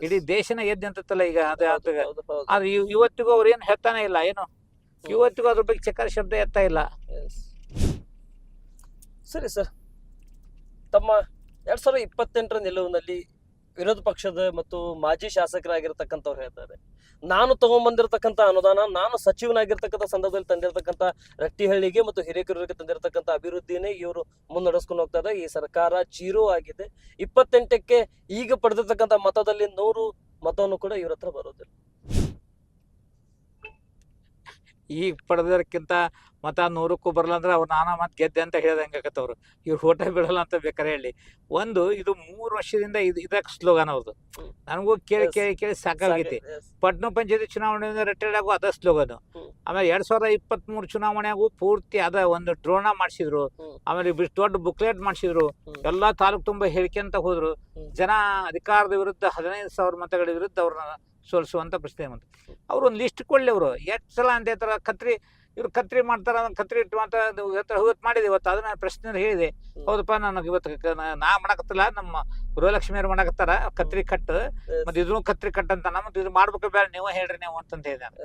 ಇಡೀ ದೇಶನ ಎದ್ದು ನಿಂತಲ್ಲ ಈಗ. ಅದು ಇವತ್ತಿಗೂ ಅವ್ರು ಏನು ಹೇಳ್ತಾನೆ ಇಲ್ಲ, ಏನು ಇವತ್ತಿಗೂ ಅದ್ರ ಬಗ್ಗೆ ಚಕಾರ ಶಬ್ದ ಎತ್ತಾ ಇಲ್ಲ. ಸರಿ ಸರ್, ತಮ್ಮ 2028ರ ನಿಲುವಿನಲ್ಲಿ ವಿರೋಧ ಪಕ್ಷದ ಮತ್ತು ಮಾಜಿ ಶಾಸಕರಾಗಿರ್ತಕ್ಕಂಥವ್ರು ಹೇಳ್ತಾರೆ, ನಾನು ತಗೊಂಡ್ಬಂದಿರತಕ್ಕಂಥ ಅನುದಾನ, ನಾನು ಸಚಿವನಾಗಿರ್ತಕ್ಕಂಥ ಸಂದರ್ಭದಲ್ಲಿ ತಂದಿರತಕ್ಕಂಥ ರಟ್ಟಿಹಳ್ಳಿಗೆ ಮತ್ತು ಹಿರೇಕೆರೂರಿಗೆ ತಂದಿರತಕ್ಕಂಥ ಅಭಿವೃದ್ಧಿನೇ ಇವರು ಮುನ್ನಡೆಸ್ಕೊಂಡು ಹೋಗ್ತಾ ಇದೆ. ಈ ಸರ್ಕಾರ ಜೀರೋ ಆಗಿದೆ. 28ಕ್ಕೆ ಈಗ ಪಡೆದಿರ್ತಕ್ಕಂಥ ಮತದಲ್ಲಿ 100 ಮತವನ್ನು ಕೂಡ ಇವ್ರ ಹತ್ರ ಬರೋದಿಲ್ಲ. ಈಗ ಪಡೆದಕ್ಕಿಂತ ಮತ 100ಕ್ಕೂ ಬರಲ್ಲ ಅಂದ್ರೆ ಅವ್ರು ನಾನಾ ಮತ್ ಗೆದ್ದೆ ಅಂತ ಹೇಳ್ದಂಗೆ ಆಗತ್ತವ್ರು. ಇವ್ರು ಓಟ ಬಿಡಲ್ಲ ಅಂತ ಬೇಕಾರೆ ಹೇಳಿ. ಒಂದು ಇದು 3 ವರ್ಷದಿಂದ ಇದಕ್ಕೆ ಸ್ಲೋಗಾನ್ ಅವ್ರದ್ದು. ನನಗೂ ಕೇಳಿ ಕೇಳಿ ಕೇಳಿ ಸಾಕಾಗೈತಿ. ಪಟ್ಟಣ ಪಂಚಾಯತಿ ಚುನಾವಣೆಯಿಂದ ರಿಟೈರ್ಡ್ ಆಗೋ ಅದ ಸ್ಲೋಗನ್. ಆಮೇಲೆ 2023 ಚುನಾವಣೆಗೂ ಪೂರ್ತಿ ಅದ ಒಂದು ಡ್ರೋಣ ಮಾಡಿಸಿದ್ರು. ಆಮೇಲೆ ದೊಡ್ಡ ಬುಕ್ಲೆಟ್ ಮಾಡಿಸಿದ್ರು. ಎಲ್ಲಾ ತಾಲೂಕು ತುಂಬಾ ಹೇಳಿಕೆಂತ ಹೋದ್ರು. ಜನ ಅಧಿಕಾರದ ವಿರುದ್ಧ 15,000 ಮತಗಳ ವಿರುದ್ಧ ಅವ್ರನ್ನ ಸೋಲಿಸುವಂತ ಪ್ರಶ್ನೆ ಬಂತು. ಅವ್ರು ಒಂದು ಲಿಸ್ಟ್ ಕೊಡ್ಲಿ. ಅವರು ಎಷ್ಟು ಸಲ ಅಂತ ಹೇಳ್ತಾರ, ಇವ್ರು ಕತ್ರಿ ಮಾಡ್ತಾರ, ಕತ್ರಿ ಇಟ್ಟು ಇವತ್ತು ಮಾಡಿದೆ. ಇವತ್ತು ಅದನ್ನ ಪ್ರಶ್ನೆ ಹೇಳಿದೆ, ಹೌದಪ್ಪ ನನಗೆ ಇವತ್ತು ನಾ ಮಾಡಕತ್ತಿಲ್ಲ, ನಮ್ಮ ಗೃಹಲಕ್ಷ್ಮಿಯವ್ರು ಮಾಡಕತ್ತಾರ ಕತ್ರಿ ಕಟ್, ಮತ್ತೆ ಇದನ್ನು ಕತ್ರಿ ಕಟ್ ಅಂತ ಮತ್ತೆ ಇದು ಮಾಡ್ಬೇಕು ಬೇಡ, ನೀವು ಹೇಳ್ರಿ ನೀವು ಅಂತಂತ ಹೇಳಿದಾರೆ.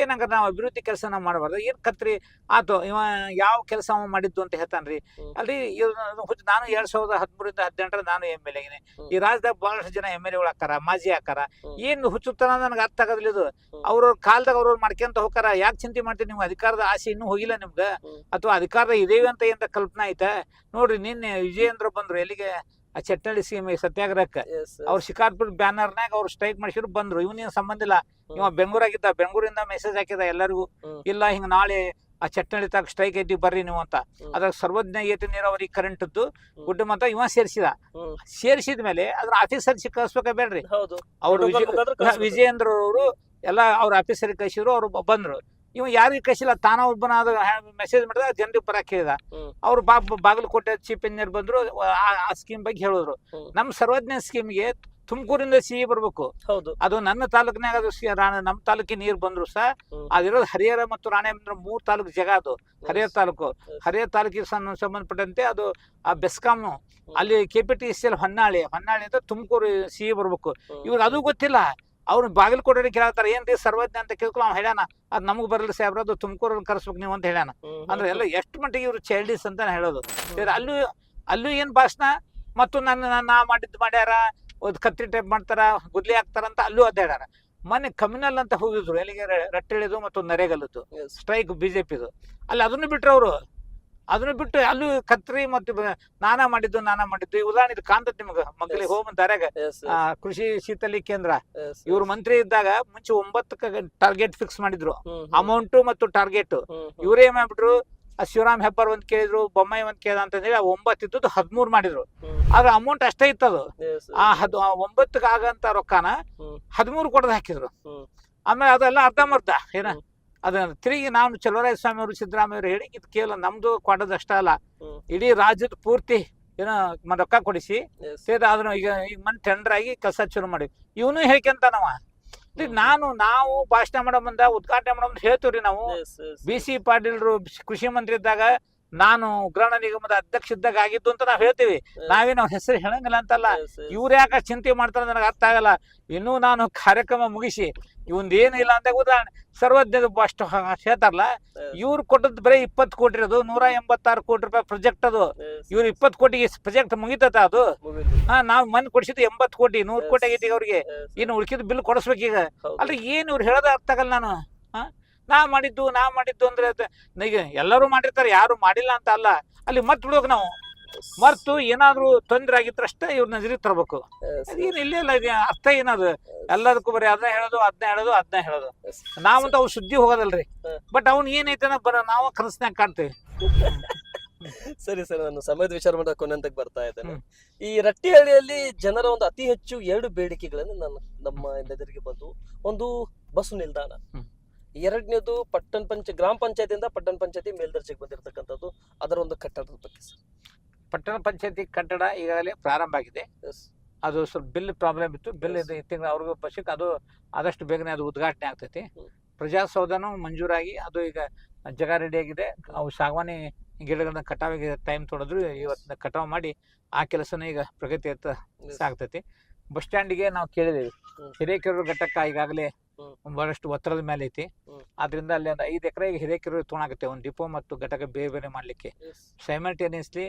ಏನಂಗ ನಾವು ಅಭಿವೃದ್ಧಿ ಕೆಲಸ ನಾವು ಮಾಡಬಾರ್ದು. ಏನ್ ಕತ್ರಿ ಆತು, ಇವ ಯಾವ ಕೆಲಸ ಅವ ಮಾಡಿದ್ದು ಅಂತ ಹೇಳ್ತಾನ್ರಿ. ಅಲ್ಲಿ ನಾನು 2013ರಿಂದ 2018 ನಾನು MLA ಆಗಿನಿ. ಈ ರಾಜ್ಯದಾಗ ಬಹಳಷ್ಟು ಜನ MLA ಹಾಕಾರ, ಮಾಜಿ ಹಾಕಾರ. ಏನ್ ಹುಚ್ಚುತ್ತನ ನನಗೆ ಅರ್ಥ ಆಗೋದಿಲ್ಲ ಇದು. ಅವ್ರವ್ರ ಕಾಲದಾಗ ಅವ್ರವ್ರು ಮಾಡ್ಕೊಂತ ಹೋಗಾರ. ಯಾಕೆ ಚಿಂತೆ ಮಾಡ್ತೀವಿ? ನೀವು ಅಧಿಕಾರದ ಆಸೆ ಇನ್ನೂ ಹೋಗಿಲ್ಲ ನಿಮ್ಗ, ಅಥವಾ ಅಧಿಕಾರದ ಇದೇವಿ ಅಂತ ಏನ್ ಕಲ್ಪನಾ ಐತ ನೋಡ್ರಿ. ನಿನ್ನೆ ವಿಜಯೇಂದ್ರ ಬಂದ್ರು ಎಲ್ಲಿಗೆ, ಆ ಚಟ್ನಳ್ಳಿ ಸೀಮೆ ಸತ್ಯಾಗ್ರಹಕ್ಕೆ. ಅವ್ರು ಶಿಕಾರ್ಪುರ ಬ್ಯಾನರ್ನಾಗ ಅವ್ರು ಸ್ಟ್ರೈಕ್ ಮಾಡಿಸಿದ್ರು, ಬಂದ್ರು. ಇವನೇನ್ ಸಂಬಂಧ ಇಲ್ಲ. ಇವ ಬೆಂಗಳೂರಾಗಿದ್ದ, ಬೆಂಗಳೂರಿಂದ ಮೆಸೇಜ್ ಹಾಕಿದ ಎಲ್ಲರಿಗೂ, ಇಲ್ಲ ಹಿಂಗ ನಾಳೆ ಆ ಚಟ್ನಳ್ಳಿ ತಾಗ ಸ್ಟ್ರೈಕ್ ಐತಿ ಬರ್ರಿ ನೀವು ಅಂತ. ಅದ್ರ ಸರ್ವಜ್ಞ ಏತ ನೀರಾವರಿ ಕರೆಂಟ್ದ್ದು ಗುಡ್ಡ ಮತ ಇವ ಸೇರಿಸಿದ ಮೇಲೆ ಅದ್ರ ಆಫೀಸರ್ ಕಳಿಸ್ಬೇಕ ಬೇಡ್ರಿ. ಅವ್ರು ವಿಜಯೇಂದ್ರ ಅವರು ಎಲ್ಲ ಅವ್ರ ಆಫೀಸರಿಗೆ ಕಳಿಸಿದ್ರು. ಅವ್ರು ಬಂದ್ರು. ಇವ್ ಯಾರಿಗೆ ಕಳಿಸಿಲ್ಲ, ತಾನ ಒಬ್ಬನಾದ ಮೆಸೇಜ್ ಮಾಡಿದ, ಜನರಿಗೆ ಬರಕ್ ಹೇಳಿದ. ಅವ್ರು ಬಾಗಲಕೋಟೆ ಚೀಫ್ ಇಂಜಿನಿಯರ್ ಬಂದ್ರು, ಆ ಸ್ಕೀಮ್ ಬಗ್ಗೆ ಹೇಳಿದ್ರು. ನಮ್ ಸರ್ವಜ್ಞ ಸ್ಕೀಮ್ಗೆ ತುಮಕೂರಿಂದ ಸಿಹಿ ಬರ್ಬೇಕು. ಅದು ನನ್ನ ತಾಲೂಕಿನಾಗ ಅದು ನಮ್ಮ ತಾಲೂಕಿನ ನೀರ್ ಬಂದ್ರು ಸಹ ಅದಿರೋದು ಹರಿಹರ ಮತ್ತು ರಾಣೆಬೆನ್ನೂರು 3 ತಾಲೂಕು ಜಾಗ. ಅದು ಹರಿಹರ ತಾಲೂಕು. ಹರಿಹರ ತಾಲೂಕಿಗೆ ಸಂಬಂಧಪಟ್ಟಂತೆ ಅದು ಆ ಬೆಸ್ಕಾಂ ಅಲ್ಲಿ KPTCL ಹೊನ್ನಾಳಿಯಿಂದ ತುಮಕೂರು ಸಿಹಿ ಬರ್ಬೇಕು. ಇವಾಗ ಅದು ಗೊತ್ತಿಲ್ಲ. ಅವ್ರು ಬಾಗಲಕೋಟೆ ಕೇಳ್ತಾರೆ, ಏನ್ರಿ ಸರ್ವಜ್ಞ ಅಂತ ಕೇಳ್ಕೊಳ್ಳೋ ಅವ್ನು ಹೇಳ್ಯಾನ, ಅದ್ ನಮಗ್ ಬರಲಿ ಸಾಹೇಬ್ರ, ಅದು ತುಮಕೂರಲ್ಲಿ ಕರ್ಸ್ಬೇಕು ನೀವು ಅಂತ ಹೇಳ್ಯಾನ. ಅಂದ್ರೆ ಎಲ್ಲ ಎಷ್ಟು ಮಟ್ಟಿಗೆ ಇವ್ರು ಚೈಲ್ಡಿಸ್ ಅಂತ ಹೇಳೋದು. ಅಲ್ಲೂ ಏನ್ ಭಾಷಣ, ಮತ್ತು ನಾ ಮಾಡಿದ್ದು ಮಾಡ್ಯಾರ, ಕತ್ರಿ ಟೈಪ್ ಮಾಡ್ತಾರ, ಗುದ್ಲಿ ಹಾಕ್ತಾರ ಅಂತ ಅಲ್ಲೂ ಅದ್ದಾಡ್ಯಾರ. ಮೊನ್ನೆ ಕಮ್ಯುನಲ್ ಅಂತ ಹೋಗಿದ್ರು, ಎಲ್ಲಿಗೆ ರಟ್ಟಿಳಿದು ಮತ್ತು ನರೇಗಲ್ಲದ್ದು ಸ್ಟ್ರೈಕ್ BJPದು. ಅಲ್ಲಿ ಅದನ್ನು ಬಿಟ್ರು ಅವರು. ಅದನ್ನು ಬಿಟ್ಟು ಅಲ್ಲೂ ಕತ್ರಿ ಮತ್ತು ನಾನಾ ಮಾಡಿದ್ದು. ಈ ಉದಾಹರಣೆ ಇದು ಕಾಣ್ತದೆ ನಿಮ್ಗೆ. ಮಕ್ಕಳಿಗೆ ಹೋಗ್ ದಾರ್ಯಾಗ ಕೃಷಿ ಶೀತಲಿ ಕೇಂದ್ರ ಇವ್ರು ಮಂತ್ರಿ ಇದ್ದಾಗ ಮುಂಚೆ 9 ಟಾರ್ಗೆಟ್ ಫಿಕ್ಸ್ ಮಾಡಿದ್ರು, ಅಮೌಂಟ್ ಮತ್ತು ಟಾರ್ಗೆಟ್. ಇವ್ರೇ ಮಾಡ್ಬಿಟ್ರು, ಶಿವರಾಮ್ ಹೆಬ್ಬಾರ್ ಒಂದ್ ಕೇಳಿದ್ರು, ಬೊಮ್ಮಾಯಿ ಒಂದ್ ಕೇಳಿದ ಅಂತ ಹೇಳಿ 9 ಇದ್ದದ್ದು 13 ಮಾಡಿದ್ರು. ಆದ್ರೆ ಅಮೌಂಟ್ ಅಷ್ಟೇ ಇತ್ತದು. ಆ 9ಕ್ಕೆ ಆಗಂತ ರೊಕ್ಕನ 13 ಕೊಡದ್ ಹಾಕಿದ್ರು. ಆಮೇಲೆ ಅದೆಲ್ಲ ಅರ್ಧಂಬರ್ಧ ಏನ ಅದನ್ನ ತಿರುಗಿ ನಾವು ಚಲುವರಾಯ ಸ್ವಾಮಿ ಅವರು, ಸಿದ್ದರಾಮಯ್ಯ ಅವರು ಹೇಳಿ, ಇದು ಕೇವಲ ನಮ್ದು ಕೊಡೋದು ಅಷ್ಟ ಅಲ್ಲ, ಇಡೀ ರಾಜ್ಯದ ಪೂರ್ತಿ ಏನೋ ರೊಕ್ಕ ಕೊಡಿಸಿ ಅದನ್ನ ಈಗ ಮನ್ ಟೆಂಡರ್ ಆಗಿ ಕೆಲಸ ಶುರು ಮಾಡಿ ಇವನು ಹೇಳ್ಕೊಂತ ನಾವು ಭಾಷಣ ಮಾಡೋ ಮುಂದ, ಉದ್ಘಾಟನೆ ಮಾಡೋ ಮುಂದೆ ಹೇಳ್ತೀವ್ರಿ. ನಾವು BC ಪಾಟೀಲ್ರು ಕೃಷಿ ಮಂತ್ರಿ ಇದ್ದಾಗ ನಾನು ಉಗ್ರಾಣ ನಿಗಮದ ಅಧ್ಯಕ್ಷ ಇದ್ದಾಗ ಆಗಿದ್ದು ಅಂತ ನಾವ್ ಹೇಳ್ತೀವಿ. ನಾವೇನು ಅವ್ರ ಹೆಸರು ಹೇಳಂಗಿಲ್ಲ ಅಂತಲ್ಲ. ಇವ್ರ ಯಾಕೆ ಚಿಂತೆ ಮಾಡ್ತಾರ ನನಗೆ ಅರ್ಥ ಆಗಲ್ಲ. ಇನ್ನೂ ನಾನು ಕಾರ್ಯಕ್ರಮ ಮುಗಿಸಿ ಇವಂದೇನು ಇಲ್ಲ ಅಂತ ಉದಾಹರಣೆ ಸರ್ವಜ್ಞದ ಅಷ್ಟು ಹೇಳ್ತಾರಲ್ಲ, ಇವ್ರು ಕೊಟ್ಟದ್ ಬರೀ 20 ಕೋಟಿ ಇರೋದು, 186 ಕೋಟಿ ರೂಪಾಯಿ ಪ್ರಾಜೆಕ್ಟ್ ಅದು. ಇವ್ರು 20 ಕೋಟಿಗೆ ಪ್ರಾಜೆಕ್ಟ್ ಮುಗಿತತ ಅದು. ನಾವ್ ಮನ್ ಕೊಡಿಸಿದ್ದು 80 ಕೋಟಿ, 100 ಕೋಟಿ ಆಗೈತಿ ಅವ್ರಿಗೆ. ಇನ್ನು ಉಳ್ಕಿದ್ ಬಿಲ್ ಕೊಡಿಸ್ಬೇಕೀಗ. ಅಲ್ರಿ ಏನ್ ಇವ್ರು ಹೇಳೋದ ಅರ್ಥ ಆಗಲ್ಲ. ನಾ ಮಾಡಿದ್ದು ಅಂದ್ರೆ ಈಗ ಎಲ್ಲರೂ ಮಾಡಿರ್ತಾರೆ, ಯಾರು ಮಾಡಿಲ್ಲ ಅಂತ ಅಲ್ಲ. ಅಲ್ಲಿ ಮತ್ ಬಿಡ್ಬೇಕು ನಾವು. ಮರ್ತು ಏನಾದ್ರು ತೊಂದ್ರೆ ಆಗಿದ್ರಷ್ಟೇ ಇವ್ರ ನಜರಿಗೆ ತರಬೇಕು. ಅದೇನು ಇಲ್ಲೇ ಇಲ್ಲ. ಅರ್ಥ ಏನದು? ಎಲ್ಲದಕ್ಕೂ ಬರೀ ಅದನ್ನ ಹೇಳೋದು. ನಾವಂತ ಅವ್ರು ಸುದ್ದಿ ಹೋಗೋದಲ್ರಿ. ಬಟ್ ಅವ್ನ್ ಏನೈತೆ ನಾವು ಕನಸ್ನಾಗ ಕಾಣ್ತೇವೆ. ಸರಿ, ನಾನು ಸಮಯದ ವಿಚಾರ ಮಾಡೋ ಕೊನೆಂತಕ್ಕೆ ಬರ್ತಾ ಇದ್ದೇನೆ. ಈ ರಟ್ಟಿಹಳ್ಳಿಯಲ್ಲಿ ಜನರ ಒಂದು ಅತಿ ಹೆಚ್ಚು 2 ಬೇಡಿಕೆಗಳನ್ನು ನಮ್ಮ ಎದುರಿಗೆ ಬಂದು, ಒಂದು ಬಸ್ ನಿಲ್ದಾಣ, ಎರಡನೇದು ಗ್ರಾಮ ಪಂಚಾಯತಿಯಿಂದ ಪಟ್ಟಣ ಪಂಚಾಯತಿ ಮೇಲ್ದರ್ಜೆಗೆ ಬಂದಿರತಕ್ಕಂಥದ್ದು, ಅದರ ಒಂದು ಕಟ್ಟಡದ ಬಗ್ಗೆ. ಪಟ್ಟಣ ಪಂಚಾಯತಿ ಕಟ್ಟಡ ಈಗಾಗಲೇ ಪ್ರಾರಂಭ ಆಗಿದೆ. ಅದು ಸ್ವಲ್ಪ ಬಿಲ್ ಪ್ರಾಬ್ಲಮ್ ಇತ್ತು. ಬಿಲ್ ತಿಂಗಳ ಅವ್ರಿಗೂ ಬಸ್ಸಿಗೆ ಅದು ಆದಷ್ಟು ಬೇಗನೆ ಅದು ಉದ್ಘಾಟನೆ ಆಗ್ತೈತಿ. ಪ್ರಜಾಸೌಧನೂ ಮಂಜೂರಾಗಿ ಅದು ಈಗ ಜಗ ರೆಡಿ ಆಗಿದೆ. ಅವು ಸಾಗವಾನಿ ಗಿಡಗಳನ್ನ ಕಟಾವಿಗೆ ಟೈಮ್ ತೊಗೊಂಡ್ರು. ಇವತ್ತಿನ ಕಟಾವು ಮಾಡಿ ಆ ಕೆಲಸನ ಈಗ ಪ್ರಗತಿ ಸಾಗ್ತೈತಿ. ಬಸ್ ಸ್ಟ್ಯಾಂಡಿಗೆ ನಾವು ಕೇಳಿದೇವಿ, ಹಿರೇಕೆರೂರು ಘಟಕ ಈಗಾಗಲೇ ಬಹಳಷ್ಟು ಒತ್ತಡದ ಮೇಲೆ ಐತಿ. ಆದ್ರಿಂದ ಅಲ್ಲಿ ಒಂದು 5 ಎಕರೆಗೆ ಹಿರೇಕೆರೂರು ತೊಗೊಳಾಗುತ್ತೆ ಒಂದು ಡಿಪೋ ಮತ್ತು ಘಟಕ ಬೇರೆ ಮಾಡ್ಲಿಕ್ಕೆ. ಸೈಮಲ್ಟೇನಿಯಸ್ಲಿ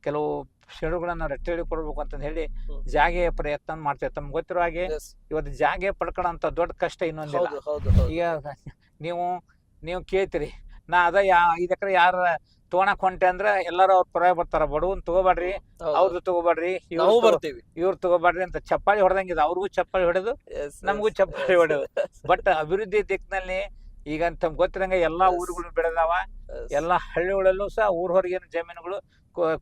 ಕೆಲವು ಶೆಡುಗಳನ್ನ ರಟ್ಟೆ ಕೊಡ್ಬೇಕು ಅಂತ ಹೇಳಿ ಹ್ಮ್. ಜಾಗೆ ಪ್ರಯತ್ನ ಮಾಡ್ತೇವೆ. ತಮ್ಗೆ ಗೊತ್ತಿರೋ ಹಾಗೆ Yes. ಇವತ್ತು ಜಾಗೆ ಪಡ್ಕೊಳ್ಳೋಂಥ ದೊಡ್ಡ ಕಷ್ಟ ಇನ್ನೊಂದಿಲ್ಲ. ಹೌದು ಹೌದು ಹೌದು. ಈಗ ನೀವು ಕೇಳ್ತೀರಿ, ನಾ ಅದ 5 ಎಕರೆ ಯಾರ ತೊಗೊಳಕ್ ಹೊಂಟೆ ಅಂದ್ರೆ ಎಲ್ಲರೂ ಅವ್ರ ಪರ ಬರ್ತಾರ, ಬಡವನ್ ತಗೋಬೇಡ್ರಿ, ಹೌದು. ಅವ್ರದ್ದು ತಗೋಬೇಡ್ರಿ, ನಾವು ಬರ್ತೀವಿ. ಇವ್ರು ತಗೋಬೇಡ್ರಿ ಅಂತ ಚಪ್ಪಾಳಿ ಹೊಡೆದಂಗಿದೆ. ಅವ್ರಿಗೂ ಚಪ್ಪಾಳಿ ಹೊಡೆದು Yes, ನಮಗೂ yes, ಚಪ್ಪಾಳಿ yes, ಹೊಡೆದು. yes, ಬಟ್ ಅಭಿವೃದ್ಧಿ ದಿಕ್ಕಿನಲ್ಲಿ ಈಗ ತಮ್ಗೆ ಗೊತ್ತಿರಂಗ ಎಲ್ಲಾ Yes. ಊರುಗಳು ಬೆಳೆದಾವ. yes, ಎಲ್ಲಾ ಹಳ್ಳಿಗಳಲ್ಲೂ ಸಹ ಊರ್ ಹೊರಗಿನ ಜಮೀನುಗಳು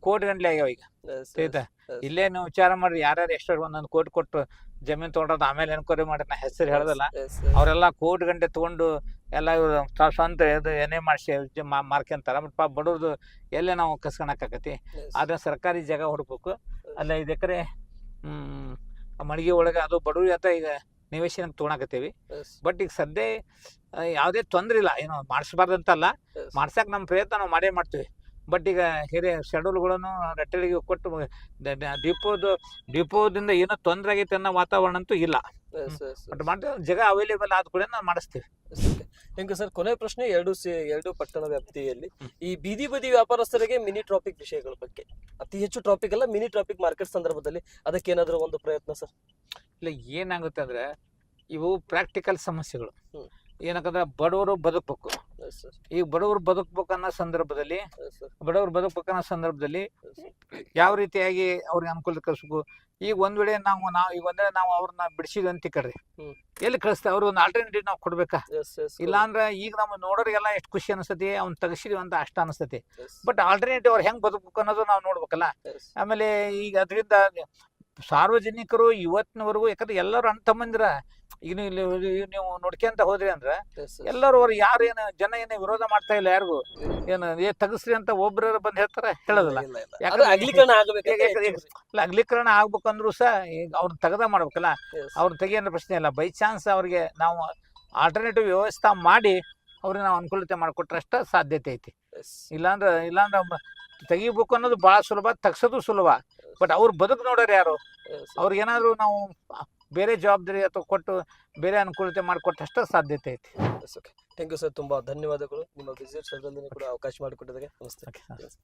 ಕೋಟಿ ಗಂಟ್ಲೆ ಆಗ್ಯಾವ ಈಗ. yes, ಆಯ್ತಾ? yes, ಇಲ್ಲೇ ನೀವು ವಿಚಾರ ಮಾಡ್ರಿ, ಯಾರ್ಯಾರು ಎಷ್ಟು ಒಂದೊಂದು ಕೋಟಿ ಕೊಟ್ಟು ಜಮೀನ್ ತಗೊಂಡ್ರ ಆಮೇಲೆ ಎನ್ಕ್ವೈರಿ ಮಾಡಿ ನಾ ಹೆಸರು ಹೇಳದಲ್ಲ, yes, yes, ಅವರೆಲ್ಲ ಕೋಟಿ ಗಂಟೆ ತಗೊಂಡು ಎಲ್ಲ ಇವ್ರು ಸ್ವಂತ ಇದು ಏನೇ ಮಾಡಿಸಿ ಮಾರ್ಕೊಂತಾರ. ಬಟ್ ಪಾಪ ಬಡವ್ರದ್ದು ಎಲ್ಲೇ ನಾವು ಕಸ್ಕೊಳಕಾಕತಿ. yes, ಆದ್ರೆ ಸರ್ಕಾರಿ ಜಾಗ ಹುಡ್ಬೇಕು. ಅಲ್ಲ 5 ಎಕರೆ ಮಳಿಗೆ ಒಳಗೆ ಅದು ಬಡವ್ರಿ ಅಂತ ಈಗ ನಿವೇಶನಕ್ಕೆ ತೊಗೊಳಕತ್ತೀವಿ. yes, ಬಟ್ ಈಗ ಸದ್ಯ ಯಾವುದೇ ತೊಂದ್ರೆ ಇಲ್ಲ, ಏನು ಮಾಡಿಸ್ಬಾರ್ದಂತಲ್ಲ, yes. ಮಾಡ್ಸಕ್ಕೆ ನಮ್ಮ ಪ್ರಯತ್ನ ನಾವು ಮಾಡೇ ಮಾಡ್ತೀವಿ. ಬಟ್ ಈಗ ಹಿರಿಯ ಶೆಡ್ಯೂಲ್ಗಳನ್ನು ರಟ್ಟೆಗಳಿಗೆ ಕೊಟ್ಟು ಡಿಪೋದಿಂದ ಏನೋ ತೊಂದರೆ ಆಗೈತೆ ಅನ್ನೋ ವಾತಾವರಣ ಅಂತೂ ಇಲ್ಲ. Yes, yes, but yes. ಮಾಡ್ತೀವಿ, ಜಾಗ ಅವೈಲೇಬಲ್ ಆದ ಕೂಡ ನಾವು ಮಾಡಿಸ್ತೀವಿ. Thank you sir. ಕೊನೆ ಪ್ರಶ್ನೆ, ಎರಡು ಪಟ್ಟಣ ವ್ಯಾಪ್ತಿಯಲ್ಲಿ ಈ ಬೀದಿ ಬದಿ ವ್ಯಾಪಾರಸ್ಥರಿಗೆ ಮಿನಿ ಟ್ರಾಫಿಕ್ ವಿಷಯಗಳ ಬಗ್ಗೆ, ಅತಿ ಹೆಚ್ಚು ಟ್ರಾಫಿಕ್ ಅಲ್ಲ, ಮಿನಿ ಟ್ರಾಫಿಕ್ ಮಾರ್ಕೆಟ್ ಸಂದರ್ಭದಲ್ಲಿ ಅದಕ್ಕೆ ಏನಾದರೂ ಒಂದು ಪ್ರಯತ್ನ ಸರ್? ಇಲ್ಲ, ಏನಾಗುತ್ತೆ ಅಂದ್ರೆ ಇವು ಪ್ರಾಕ್ಟಿಕಲ್ ಸಮಸ್ಯೆಗಳು. ಹ್ಮ್. ಏನಕ್ಕಂದ್ರೆ ಬಡವರು ಬದುಕಬೇಕು. Yes, sir. ಈಗ ಬಡವರು ಬದುಕಬೇಕನ್ನೋ ಸಂದರ್ಭದಲ್ಲಿ Yes, sir. Yes. ಯಾವ ರೀತಿಯಾಗಿ ಅವ್ರಿಗೆ ಅನುಕೂಲ ಕಳಿಸ್ಬೇಕು. ಈಗ ಒಂದ್ ವೇಳೆ ನಾವು ಅವ್ರನ್ನ ಬಿಡಿಸಿದ್ವಿ ಅಂತ ಕಡ್ರಿ, ಹ್ಮ್. ಎಲ್ಲಿ ಕಳಿಸ್ತೇವೆ? ಅವ್ರಿಗೆ ಒಂದು ಆಲ್ಟರ್ನೇಟಿವ್ ನಾವು ಕೊಡ್ಬೇಕಾ? Yes, yes, ಇಲ್ಲಾಂದ್ರೆ ಈಗ ನಮ್ಮ ನೋಡೋರಿಗೆಲ್ಲ ಎಷ್ಟು ಖುಷಿ ಅನಿಸ್ತತಿ, ಅವ್ನು ತೆಗಿಸಿದ್ವಿ ಅಂತ ಅಷ್ಟ ಅನಿಸ್ತತಿ. yes, ಬಟ್ ಆಲ್ಟರ್ನೇಟಿವ್ ಅವ್ರು ಹೆಂಗ್ ಬದುಕಬೇಕು ಅನ್ನೋದು ನಾವು ನೋಡ್ಬೇಕಲ್ಲ. yes, ಆಮೇಲೆ ಈಗ ಅದರಿಂದ ಸಾರ್ವಜನಿಕರು ಇವತ್ತಿನವರೆಗೂ, ಯಾಕಂದ್ರೆ ಎಲ್ಲರೂ ಅಣ್ಣ ತಮ್ಮಂದಿರ. ಈಗ ನೀವು ನೋಡ್ಕೊಂತ ಹೋದ್ರಿ ಅಂದ್ರೆ yes, yes. ಎಲ್ಲರೂ ಅವ್ರು ಯಾರು ಜನ ಏನೇ ವಿರೋಧ ಮಾಡ್ತಾ ಇಲ್ಲ ಯಾರಿಗೂ. ತೆಗಸ್ರಿ ಅಂತ ಒಬ್ರು ಬಂದ್ ಹೇಳ್ತಾರ, ಹೇಳೋದಿಲ್ಲ. ಇಲ್ಲ, ಇಲ್ಲ. ಯಾಕಂದ್ರೆ ಅದು ಅಗಲೀಕರಣ ಆಗ್ಬೇಕಂತ ಈಗ- ಇಲ್ಲ, ಅಗಲೀಕರಣ ಆಗ್ಬೇಕಂದ್ರು ಸಹ ಈಗ ಅವ್ರನ್ನ ತೆಗದ ಮಾಡ್ಬೇಕಲ್ಲ. Yes, ಅವ್ರನ್ನ ತೆಗಿಯೋ ಪ್ರಶ್ನೆ ಇಲ್ಲ. ಬೈ ಚಾನ್ಸ್ ಅವ್ರಿಗೆ ನಾವು ಆಲ್ಟರ್ನೇಟಿವ್ ವ್ಯವಸ್ಥೆ ಮಾಡಿ ಅವ್ರಿಗೆ ನಾವು ಅನುಕೂಲತೆ ಮಾಡಿಕೊಟ್ರೆ ಅಷ್ಟ ಸಾಧ್ಯತೆ ಐತಿ. yes, ಇಲ್ಲಾಂದ್ರೆ ತೆಗಿಬೇಕು ಅನ್ನೋದು ಬಹಳ ಸುಲಭ, ತೆಗ್ಸೋದು ಸುಲಭ. ಬಟ್ ಅವ್ರು ಬದುಕು ನೋಡೋರು ಯಾರು? yes, ಅವ್ರಿಗೇನಾದ್ರು ನಾವು ಬೇರೆ ಜವಾಬ್ದಾರಿ ಅಥವಾ ಕೊಟ್ಟು ಬೇರೆ ಅನುಕೂಲತೆ ಮಾಡಿಕೊಟ್ಟಷ್ಟ ಸಾಧ್ಯತೆ ಐತಿ. yes, okay. Thank you sir. ತುಂಬಾ ಧನ್ಯವಾದಗಳು. ನಿಮ್ಮ ಬಿಸಿ ಕೂಡ ಅವಕಾಶ ಮಾಡಿಕೊಟ್ಟಿದ್ದಕ್ಕೆ. ನಮಸ್ತೆ. Okay. Yes.